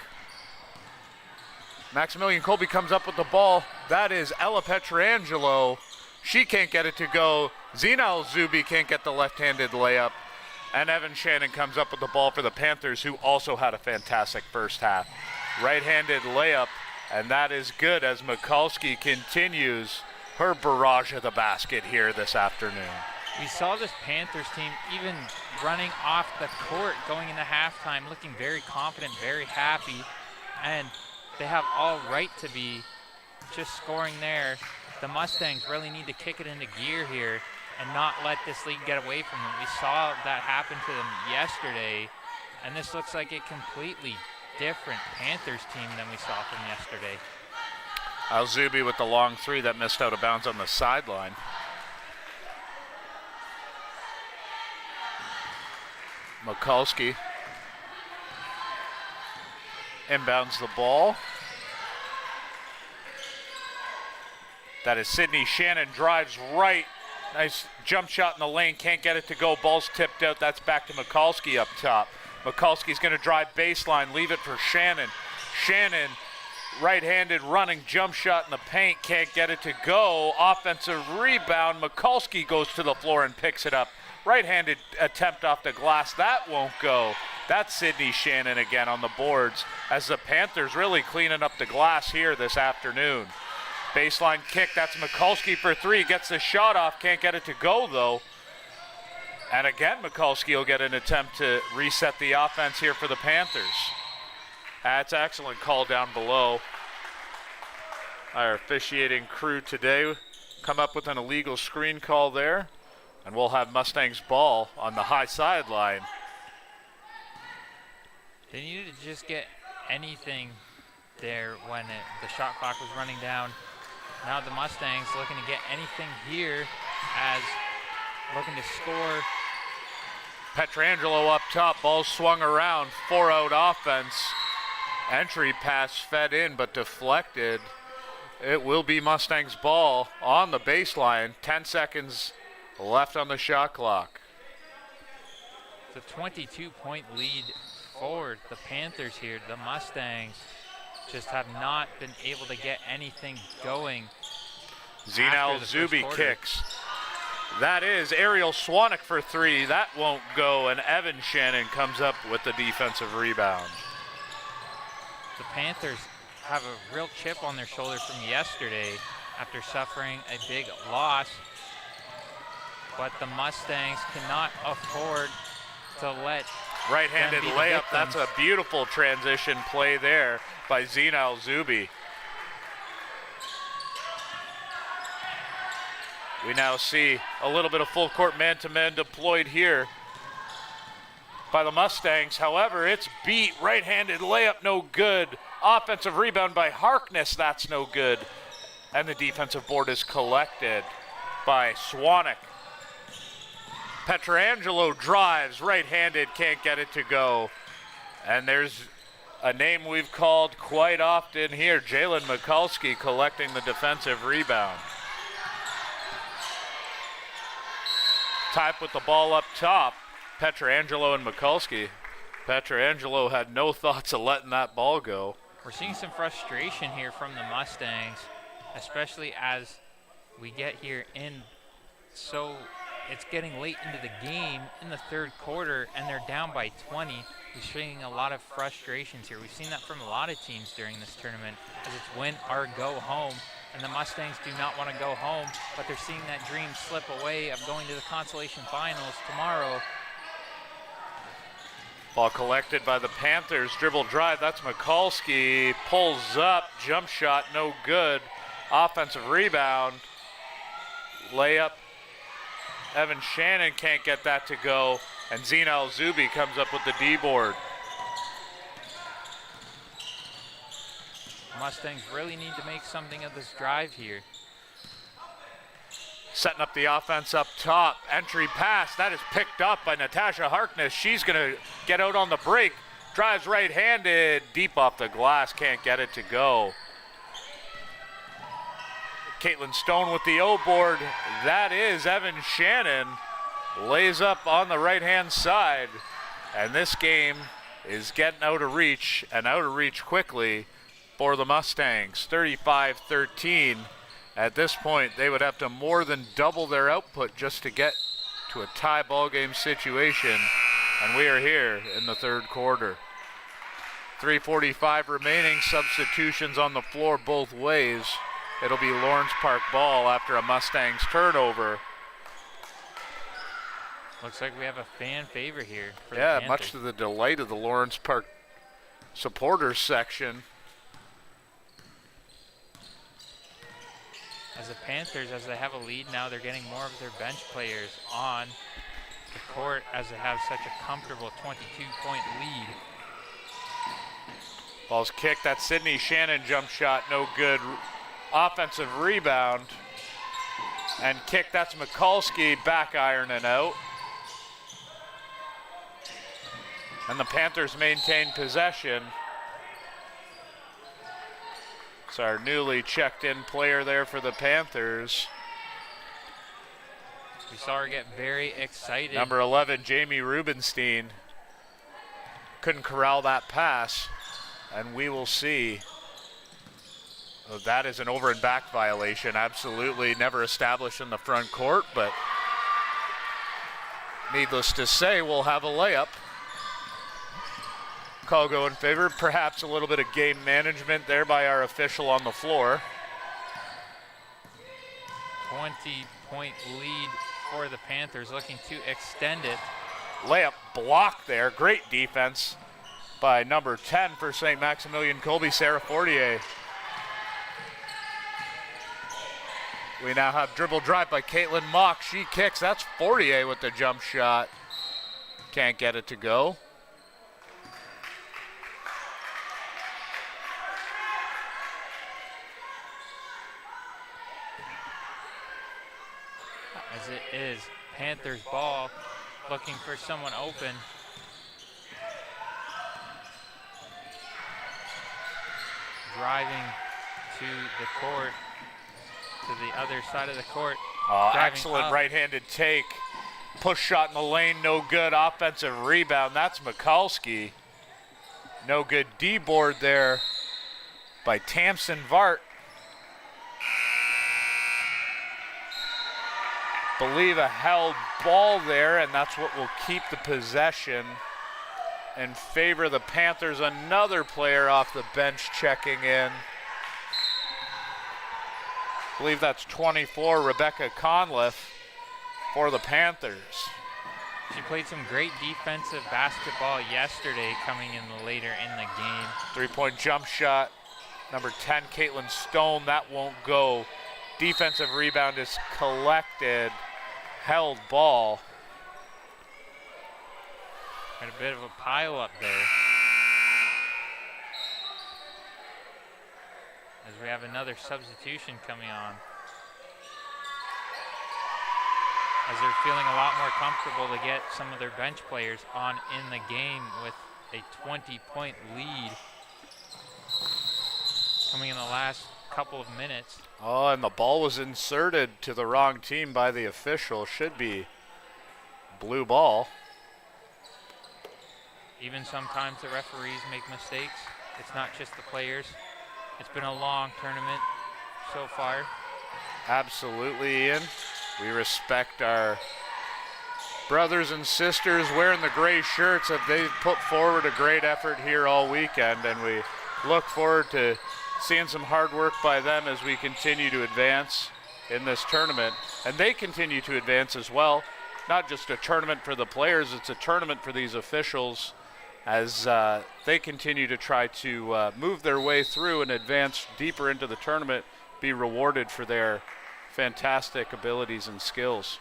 Maximilian Kolbe comes up with the ball. That is Ella Petrangelo. She can't get it to go. Zina Al-Zubi can't get the left-handed layup. And Evan Shannon comes up with the ball for the Panthers, who also had a fantastic first half. Right-handed layup, and that is good as Mikulski continues her barrage of the basket here this afternoon. We saw this Panthers team even running off the court going into halftime, looking very confident, very happy, and they have all right to be just scoring there. The Mustangs really need to kick it into gear here and not let this lead get away from them. We saw that happen to them yesterday, and this looks like a completely different Panthers team than we saw from yesterday. Al-Zubi with the long three that missed out of bounds on the sideline. Mikulski inbounds the ball. That is Sydney Shannon, drives right. Nice jump shot in the lane, can't get it to go. Ball's tipped out, that's back to Mikulski up top. Mikulski's gonna drive baseline, leave it for Shannon. Shannon, right-handed running jump shot in the paint, can't get it to go. Offensive rebound, Mikulski goes to the floor and picks it up. Right-handed attempt off the glass, that won't go. That's Sydney Shannon again on the boards as the Panthers really cleaning up the glass here this afternoon. Baseline kick, that's Mikulski for three, gets the shot off, can't get it to go though. And again, Mikulski will get an attempt to reset the offense here for the Panthers. That's excellent call down below. Our officiating crew today come up with an illegal screen call there, and we'll have Mustangs ball on the high sideline. They needed to just get anything there when the shot clock was running down. Now the Mustangs looking to get anything here as looking to score. Petrangelo up top, ball swung around, 4-out offense. Entry pass fed in but deflected. It will be Mustangs ball on the baseline. 10 seconds left on the shot clock. It's a 22-point lead for the Panthers here. The Mustangs just have not been able to get anything going. Zina Al-Zubi kicks. That is Ariel Swanek for three. That won't go, and Evan Shannon comes up with the defensive rebound. The Panthers have a real chip on their shoulder from yesterday. after suffering a big loss. But the Mustangs cannot afford to let right-handed them be the layup. victims. That's a beautiful transition play there by Zina Al-Zubi. We now see a little bit of full court man-to-man deployed here by the Mustangs. However, it's beat. Right-handed layup, no good. Offensive rebound by Harkness, that's no good. And the defensive board is collected by Swanek. Petrangelo drives, right-handed, can't get it to go. And there's a name we've called quite often here, Jalen Mikulski collecting the defensive rebound. Type with the ball up top, Petrangelo and Mikulski. Petrangelo had no thoughts of letting that ball go. We're seeing some frustration here from the Mustangs, especially as we get here in. So it's getting late into the game in the third quarter, and they're down by 20. We're seeing a lot of frustrations here. We've seen that from a lot of teams during this tournament, as it's win or go home. And the Mustangs do not want to go home, but they're seeing that dream slip away of going to the consolation finals tomorrow. Ball collected by the Panthers, dribble drive, that's Mikulski, pulls up, jump shot, no good. Offensive rebound, layup, Evan Shannon can't get that to go, and Zina Al-Zubi comes up with the D-board. Mustangs really need to make something of this drive here. Setting up the offense up top. Entry pass, that is picked up by Natasha Harkness. She's gonna get out on the break. Drives right-handed, deep off the glass, can't get it to go. Caitlin Stone with the O-board. That is Evan Shannon. Lays up on the right-hand side. And this game is getting out of reach, and out of reach quickly for the Mustangs. 35-13. At this point, they would have to more than double their output just to get to a tie ball game situation. And we are here in the third quarter. 3:45 remaining, substitutions on the floor both ways. It'll be Lawrence Park ball after a Mustangs turnover. Looks like we have a fan favorite here for the Yeah, Panthers. much to the delight of the Lawrence Park supporters section. As the Panthers, as they have a lead now, they're getting more of their bench players on the court as they have such a comfortable 22-point lead. Ball's kicked, that Sydney Shannon jump shot, no good. Offensive rebound and kick, that's Mikulski back ironing out. And the Panthers maintain possession. It's our newly checked in player there for the Panthers. We saw her get very excited. Number 11, Jamie Rubenstein. Couldn't corral that pass, and we will see. Oh, that is an over and back violation. Absolutely never established in the front court, but needless to say, we'll have a layup. Call go in favor. Perhaps a little bit of game management there by our official on the floor. 20-point lead for the Panthers, looking to extend it. Layup blocked there. Great defense by number 10 for St. Maximilian Kolbe, Sarah Fortier. We now have dribble drive by Caitlin Mock. She kicks. That's Fortier with the jump shot. Can't get it to go. As it is Panthers ball, looking for someone open. Driving to the court, to the other side of the court. Excellent right-handed take. Push shot in the lane, no good. Offensive rebound, that's Mikulski. No good D-board there by Tamsin Vart. Believe a held ball there, and that's what will keep the possession in favor of the Panthers. Another player off the bench checking in. I believe that's 24, Rebecca Conliff for the Panthers. She played some great defensive basketball yesterday coming in later in the game. Three-point jump shot. Number 10, Caitlin Stone, that won't go. Defensive rebound is collected. Held ball. Had a bit of a pile up there. As we have another substitution coming on. As they're feeling a lot more comfortable to get some of their bench players on in the game with a 20-point lead coming in the last couple of minutes. Oh, and the ball was inserted to the wrong team by the official. Should be blue ball. Even sometimes the referees make mistakes. It's not just the players. It's been a long tournament so far. Absolutely, Ian. We respect our brothers and sisters wearing the gray shirts. They've put forward a great effort here all weekend, and we look forward to seeing some hard work by them as we continue to advance in this tournament. And they continue to advance as well. Not just a tournament for the players, it's a tournament for these officials as they continue to try to move their way through and advance deeper into the tournament, be rewarded for their fantastic abilities and skills.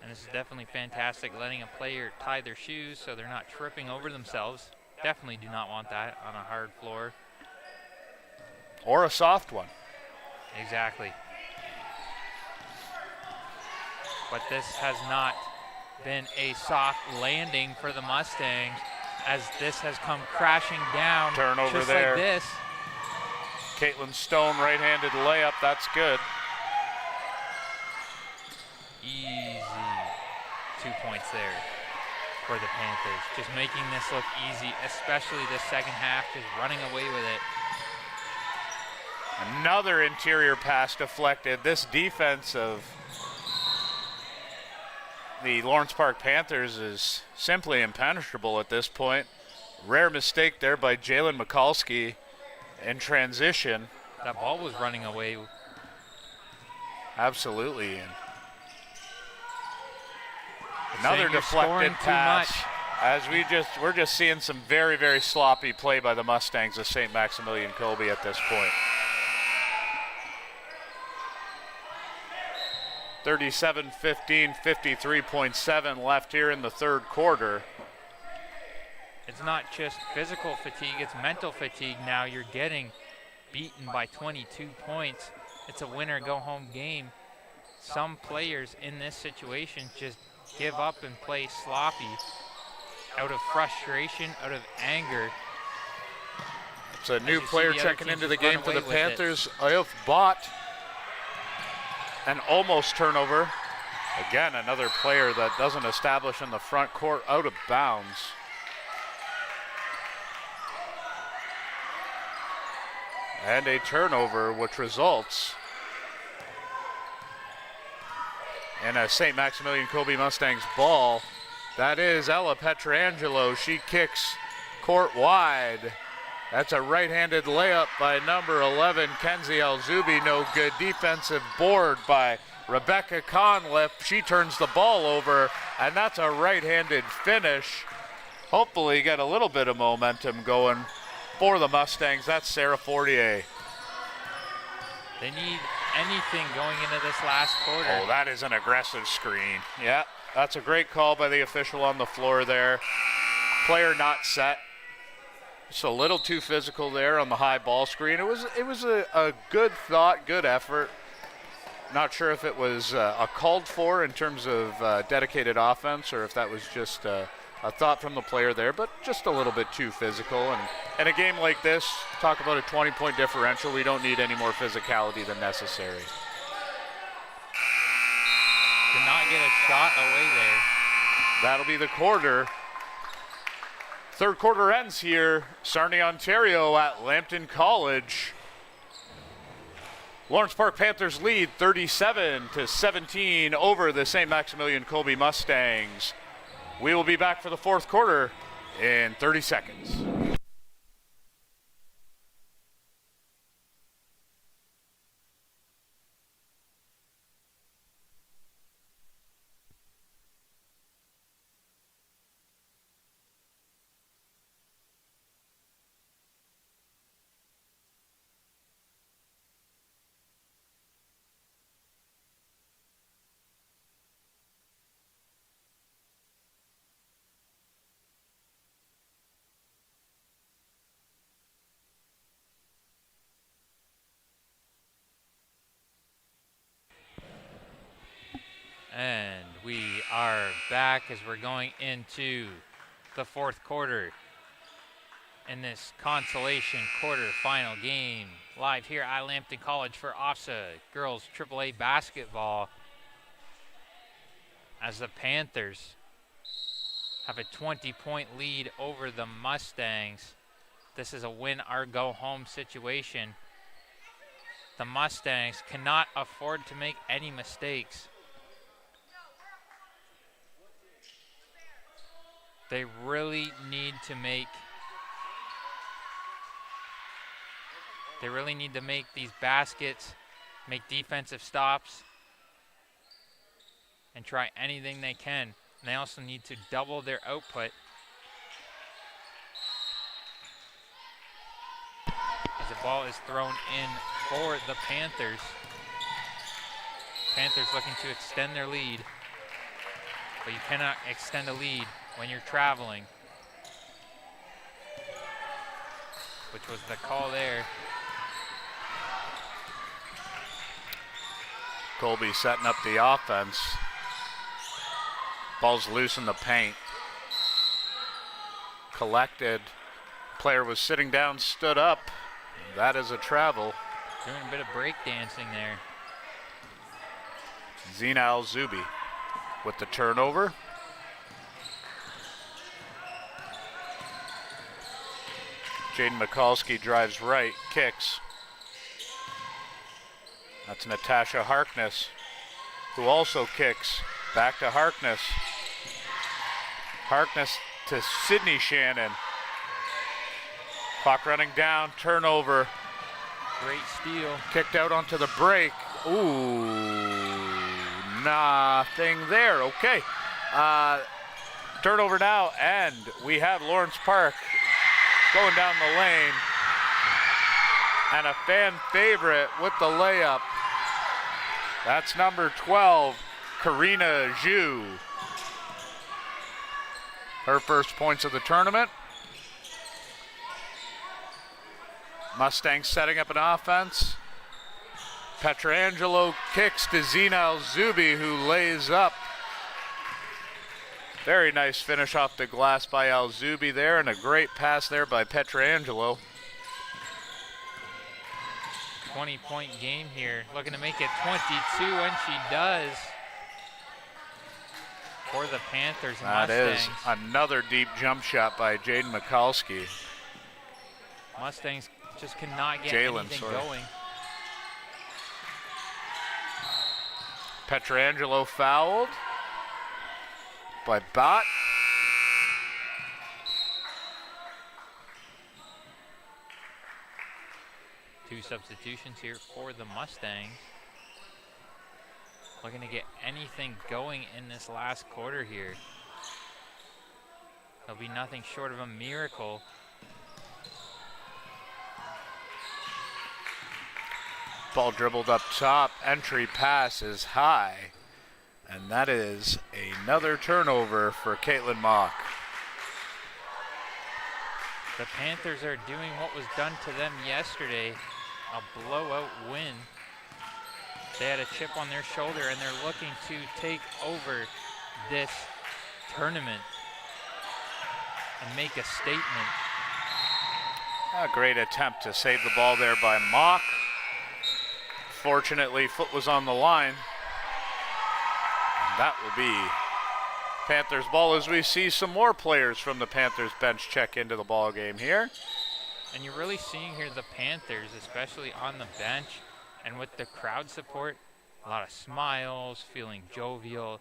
And this is definitely fantastic, letting a player tie their shoes so they're not tripping over themselves. Definitely do not want that on a hard floor. Or a soft one. Exactly. But this has not been a soft landing for the Mustangs as this has come crashing down. Turnover just there. Like this. Caitlin Stone, right-handed layup, that's good. Easy 2 points there for the Panthers. Just making this look easy, especially this second half, just running away with it. Another interior pass deflected. This defense of the Lawrence Park Panthers is simply impenetrable at this point. Rare mistake there by Jalen Mikulski in transition. That ball was running away. Absolutely. And another deflected pass. As we're just seeing some very, very sloppy play by the Mustangs of St. Maximilian Kolbe at this point. 37-15, 53.7 left here in the third quarter. It's not just physical fatigue, it's mental fatigue now. You're getting beaten by 22 points. It's a winner go home game. Some players in this situation just give up and play sloppy out of frustration, out of anger. It's a new player checking into the game for the Panthers. Ayuf Bott. An almost turnover. Again, another player that doesn't establish in the front court, out of bounds. And a turnover, which results in a St. Maximilian Kolbe Mustangs ball. That is Ella Petrangelo. She kicks court wide. That's a right-handed layup by number 11, Kenzie Alzubi. No good. Defensive board by Rebecca Conliff. She turns the ball over, and that's a right-handed finish. Hopefully get a little bit of momentum going for the Mustangs. That's Sarah Fortier. They need anything going into this last quarter. Oh, that is an aggressive screen. Yeah, that's a great call by the official on the floor there. Player not set. Just a little too physical there on the high ball screen. It was a good thought, good effort. Not sure if it was a called for in terms of dedicated offense or if that was just a thought from the player there, but just a little bit too physical. And in a game like this, talk about a 20-point differential, we don't need any more physicality than necessary. Did not get a shot away there. That'll be the quarter. Third quarter ends here, Sarnia, Ontario at Lambton College. Lawrence Park Panthers lead 37-17 over the St. Maximilian Kolbe Mustangs. We will be back for the fourth quarter in 30 seconds. back as we're going into the fourth quarter in this consolation quarterfinal game. Live here at Lambton College for OFSAA Girls AAA Basketball, as the Panthers have a 20-point lead over the Mustangs. This is a win or go home situation. The Mustangs cannot afford to make any mistakes. They really need to make these baskets, make defensive stops, and try anything they can. And they also need to double their output. As the ball is thrown in for the Panthers. Panthers looking to extend their lead, but you cannot extend a lead when you're traveling, which was the call there. Kolbe setting up the offense. Ball's loose in the paint. Collected. Player was sitting down, stood up. That is a travel. Doing a bit of break dancing there. Zina Al-Zubi with the turnover. Jaden Mikulski drives right, kicks. That's Natasha Harkness, who also kicks. Back to Harkness. Harkness to Sydney Shannon. Clock running down, turnover. Great steal. Kicked out onto the break. Ooh, nothing there. Okay. Turnover now, and we have Lawrence Park going down the lane. And a fan favorite with the layup. That's number 12, Karina Zhu. Her first points of the tournament. Mustangs setting up an offense. Petrangelo kicks to Zina Al-Zubi, who lays up. Very nice finish off the glass by Al-Zubi there, and a great pass there by Petrangelo. 20-point game here, looking to make it 22, and she does, for the Panthers and That Mustangs. is another deep jump shot by Jaden Mikulski. Mustangs just cannot get anything going. Petrangelo fouled by Bott. Two substitutions here for the Mustangs. Looking to get anything going in this last quarter here. There'll be nothing short of a miracle. Ball dribbled up top, entry pass is high, and that is another turnover for Caitlin Mock. The Panthers are doing what was done to them yesterday, a blowout win. They had a chip on their shoulder, and they're looking to take over this tournament and make a statement. A great attempt to save the ball there by Mock. Fortunately, foot was on the line. And that will be Panthers ball as we see some more players from the Panthers bench check into the ball game here. And you're really seeing here the Panthers, especially on the bench and with the crowd support, a lot of smiles, feeling jovial.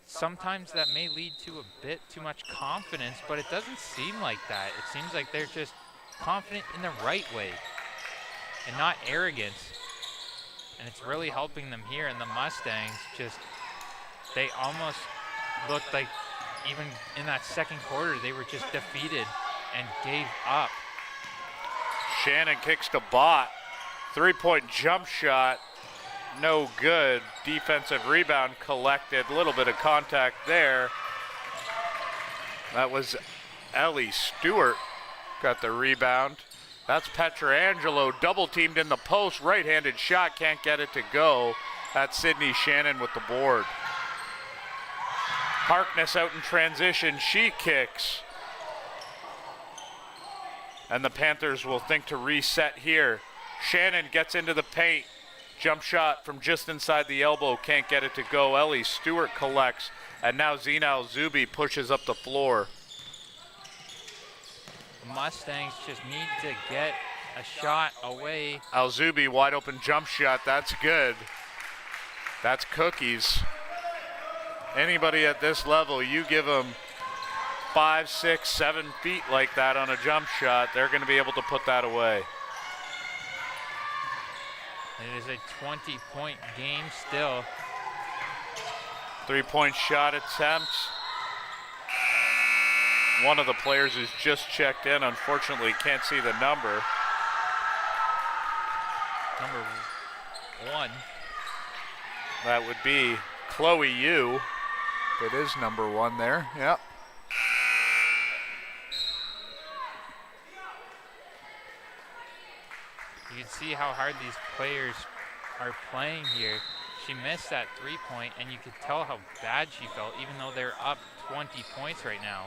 Sometimes that may lead to a bit too much confidence, but it doesn't seem like that. It seems like they're just confident in the right way and not arrogance. And it's really helping them here. And the Mustangs just, they almost looked like even in that second quarter, they were just defeated and gave up. Shannon kicks to Bott. 3-point jump shot, no good. Defensive rebound collected, a little bit of contact there. That was Ellie Stewart got the rebound. That's Petrangelo, double teamed in the post, right-handed shot, can't get it to go. That's Sydney Shannon with the board. Harkness out in transition, she kicks. And the Panthers will think to reset here. Shannon gets into the paint. Jump shot from just inside the elbow, can't get it to go. Ellie Stewart collects, and now Zina Alzubi pushes up the floor. The Mustangs just need to get a shot away. Alzubi, wide open jump shot, that's good. That's cookies. Anybody at this level, you give them 5, 6, 7 feet like that on a jump shot, they're going to be able to put that away. It is a 20-point game still. 3-point shot attempt. One of the players is just checked in. Unfortunately, can't see the number. Number 1. That would be Chloe Yu. It is number 1 there, yep. You can see how hard these players are playing here. She missed that 3-point, and you could tell how bad she felt, even though they're up 20 points right now.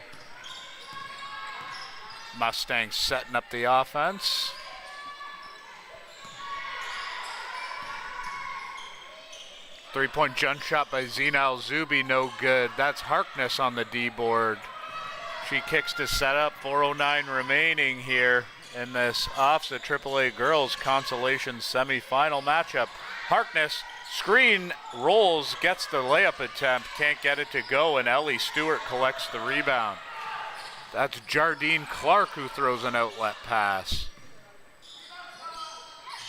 Mustangs setting up the offense. Three-point jump shot by Zina Alzubi, no good. That's Harkness on the D board. She kicks to set up, 4:09 remaining here in this OFSAA AAA girls consolation semifinal matchup. Harkness, screen, rolls, gets the layup attempt, can't get it to go, and Ellie Stewart collects the rebound. That's Jardine Clark who throws an outlet pass.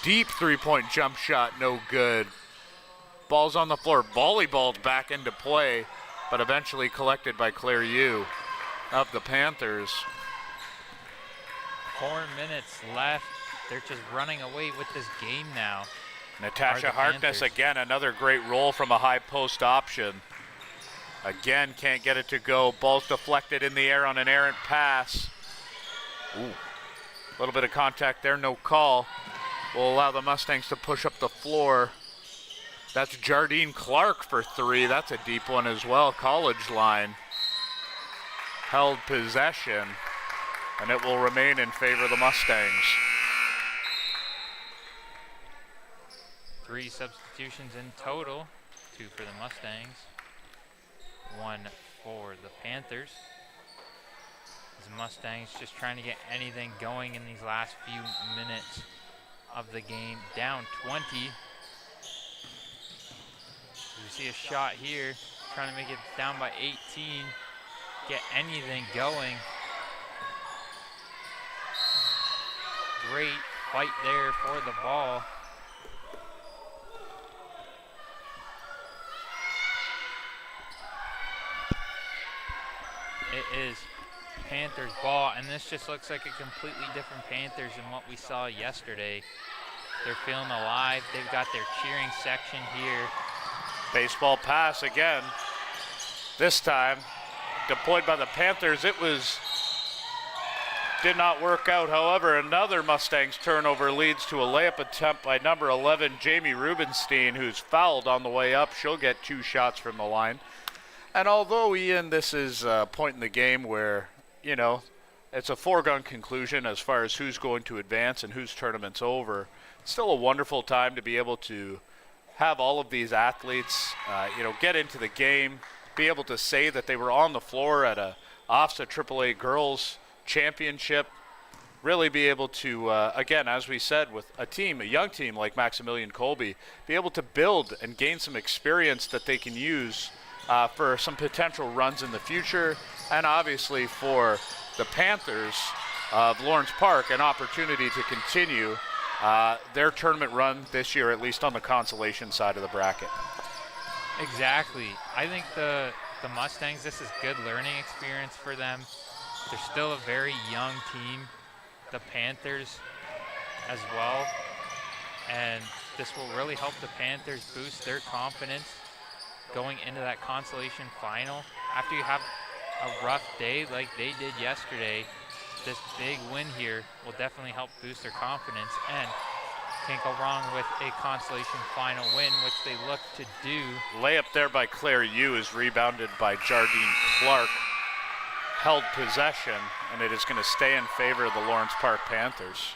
Deep three-point jump shot, no good. Ball's on the floor, volleyballed back into play, but eventually collected by Claire Yu of the Panthers. 4 minutes left. They're just running away with this game now. Natasha Harkness again, another great roll from a high post option. Again, can't get it to go. Ball's deflected in the air on an errant pass. Ooh, a little bit of contact there, no call. Will allow the Mustangs to push up the floor. That's Jardine Clark for 3. That's a deep one as well. College line. Held possession, and it will remain in favor of the Mustangs. 3 substitutions in total. 2 for the Mustangs. 1 for the Panthers. The Mustangs just trying to get anything going in these last few minutes of the game. Down 20. You see a shot here, trying to make it down by 18. Get anything going. Great fight there for the ball. It is Panthers ball, and this just looks like a completely different Panthers than what we saw yesterday. They're feeling alive. They've got their cheering section here. Baseball pass again. This time deployed by the Panthers. Did not work out. However, another Mustangs turnover leads to a layup attempt by number 11, Jamie Rubenstein, who's fouled on the way up. She'll get 2 shots from the line. And although, Ian, this is a point in the game where, you know, it's a foregone conclusion as far as who's going to advance and whose tournament's over, it's still a wonderful time to be able to have all of these athletes, get into the game, be able to say that they were on the floor at a OFSAA AAA girls championship, really be able to, again, as we said, with a young team like Maximilian Kolbe, be able to build and gain some experience that they can use for some potential runs in the future, and obviously for the Panthers of Lawrence Park, an opportunity to continue their tournament run this year, at least on the consolation side of the bracket. Exactly. I think the Mustangs, this is good learning experience for them. They're still a very young team. The Panthers as well. And this will really help the Panthers boost their confidence going into that consolation final. After you have a rough day like they did yesterday, this big win here will definitely help boost their confidence. And Can't go wrong with a consolation final win, which they look to do. Layup there by Claire Yu is rebounded by Jardine Clark. Held possession, and it is going to stay in favor of the Lawrence Park Panthers.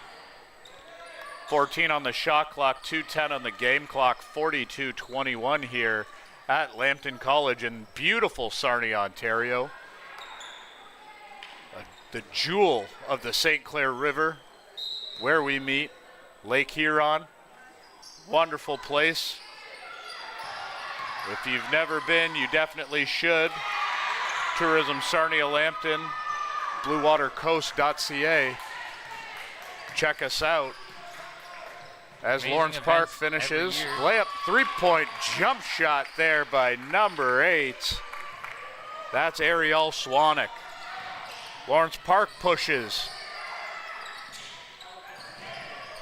14 on the shot clock, 2:10 on the game clock, 42-21 here at Lambton College in beautiful Sarnia, Ontario. The jewel of the St. Clair River, where we meet, Lake Huron. Wonderful place. If you've never been, you definitely should. Tourism Sarnia Lambton, bluewatercoast.ca. Check us out. As Amazing Lawrence Park events finishes, every year. layup three-point jump shot there by number 8. That's Ariel Swanek. Lawrence Park pushes.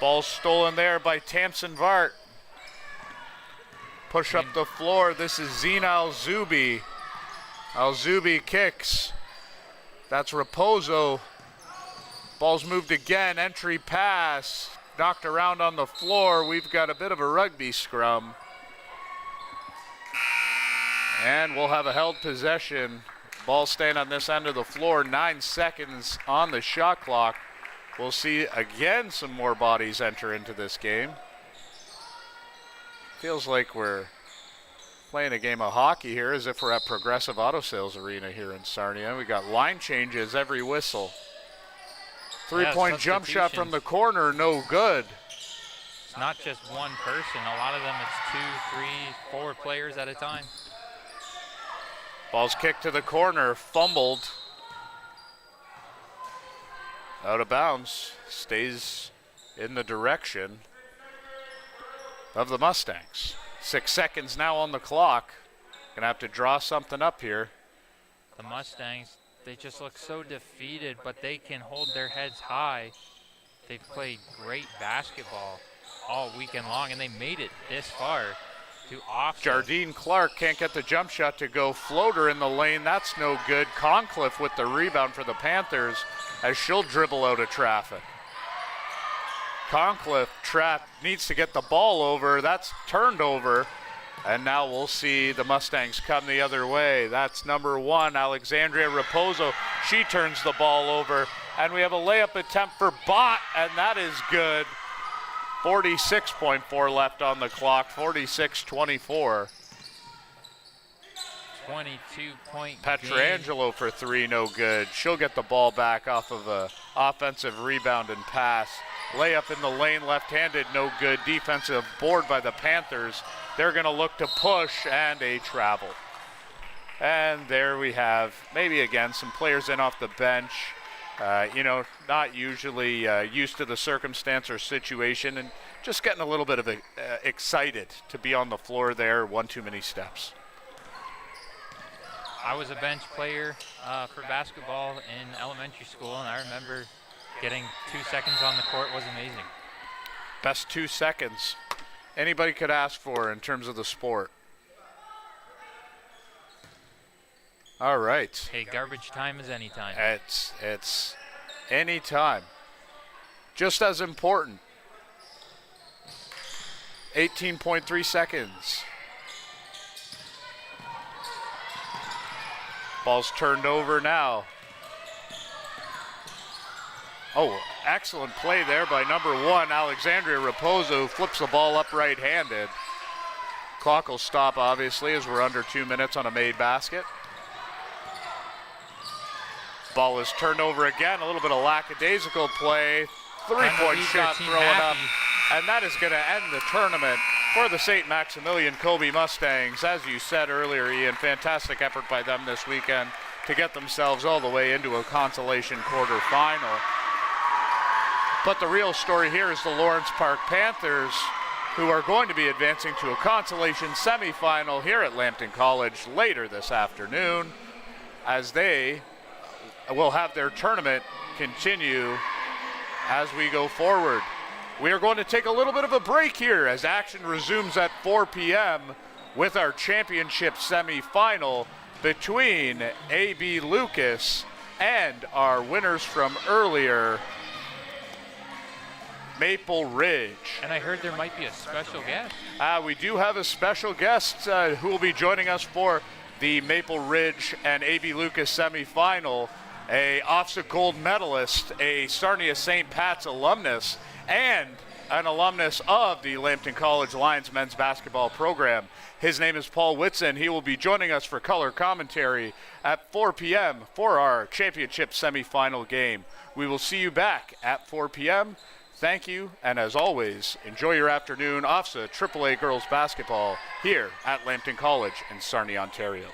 Ball stolen there by Tamsin Vart. Push up the floor. This is Zina Alzubi. Alzubi kicks. That's Raposo. Ball's moved again. Entry pass. Knocked around on the floor. We've got a bit of a rugby scrum. And we'll have a held possession. Ball staying on this end of the floor. 9 seconds on the shot clock. We'll see again some more bodies enter into this game. Feels like we're playing a game of hockey here, as if we're at Progressive Auto Sales Arena here in Sarnia. We got line changes every whistle. Three-point jump shot from the corner, no good. It's not just one person. A lot of them, it's 2, 3, 4 players at a time. Ball's kicked to the corner, fumbled. Out of bounds, stays in the direction of the Mustangs. 6 seconds now on the clock. Gonna have to draw something up here. The Mustangs, they just look so defeated, but they can hold their heads high. They've played great basketball all weekend long, and they made it this far to OFSAA. Jardine Clark can't get the jump shot to go. Floater in the lane, that's no good. Concliffe with the rebound for the Panthers as she'll dribble out of traffic. Concliffe needs to get the ball over. That's turned over. And now we'll see the Mustangs come the other way. That's number 1, Alexandria Raposo. She turns the ball over. And we have a layup attempt for Bott, and that is good. 46.4 left on the clock, 46-24. 22-point Petrangelo for 3, no good. She'll get the ball back off of a offensive rebound and pass. Layup in the lane, left-handed, no good. Defensive board by the Panthers. They're going to look to push and a travel. And there we have, maybe again, some players in off the bench. Not usually used to the circumstance or situation, and just getting a little bit of excited to be on the floor there. One too many steps. I was a bench player for basketball in elementary school, and I remember getting 2 seconds on the court was amazing. Best 2 seconds anybody could ask for in terms of the sport. All right. Hey, garbage time is any time. It's any time. Just as important. 18.3 seconds. Ball's turned over now. Oh, excellent play there by number 1, Alexandria Raposo, flips the ball up right-handed. Clock will stop, obviously, as we're under 2 minutes on a made basket. Ball is turned over again, a little bit of lackadaisical play. Three-point shot thrown up, and that is going to end the tournament for the St. Maximilian Kolbe Mustangs. As you said earlier, Ian, fantastic effort by them this weekend to get themselves all the way into a consolation quarterfinal. But the real story here is the Lawrence Park Panthers, who are going to be advancing to a consolation semifinal here at Lambton College later this afternoon, as they will have their tournament continue as we go forward. We are going to take a little bit of a break here as action resumes at 4 p.m. with our championship semifinal between A.B. Lucas and our winners from earlier, Maple Ridge. And I heard there might be a special guest. We do have a special guest who will be joining us for the Maple Ridge and A.B. Lucas semifinal, a OFSAA gold medalist, a Sarnia St. Pat's alumnus, and an alumnus of the Lambton College Lions men's basketball program. His name is Paul Whitson. He will be joining us for color commentary at 4 p.m. for our championship semifinal game. We will see you back at 4 p.m. Thank you, and as always, enjoy your afternoon OFSAA AAA girls basketball here at Lambton College in Sarnia, Ontario.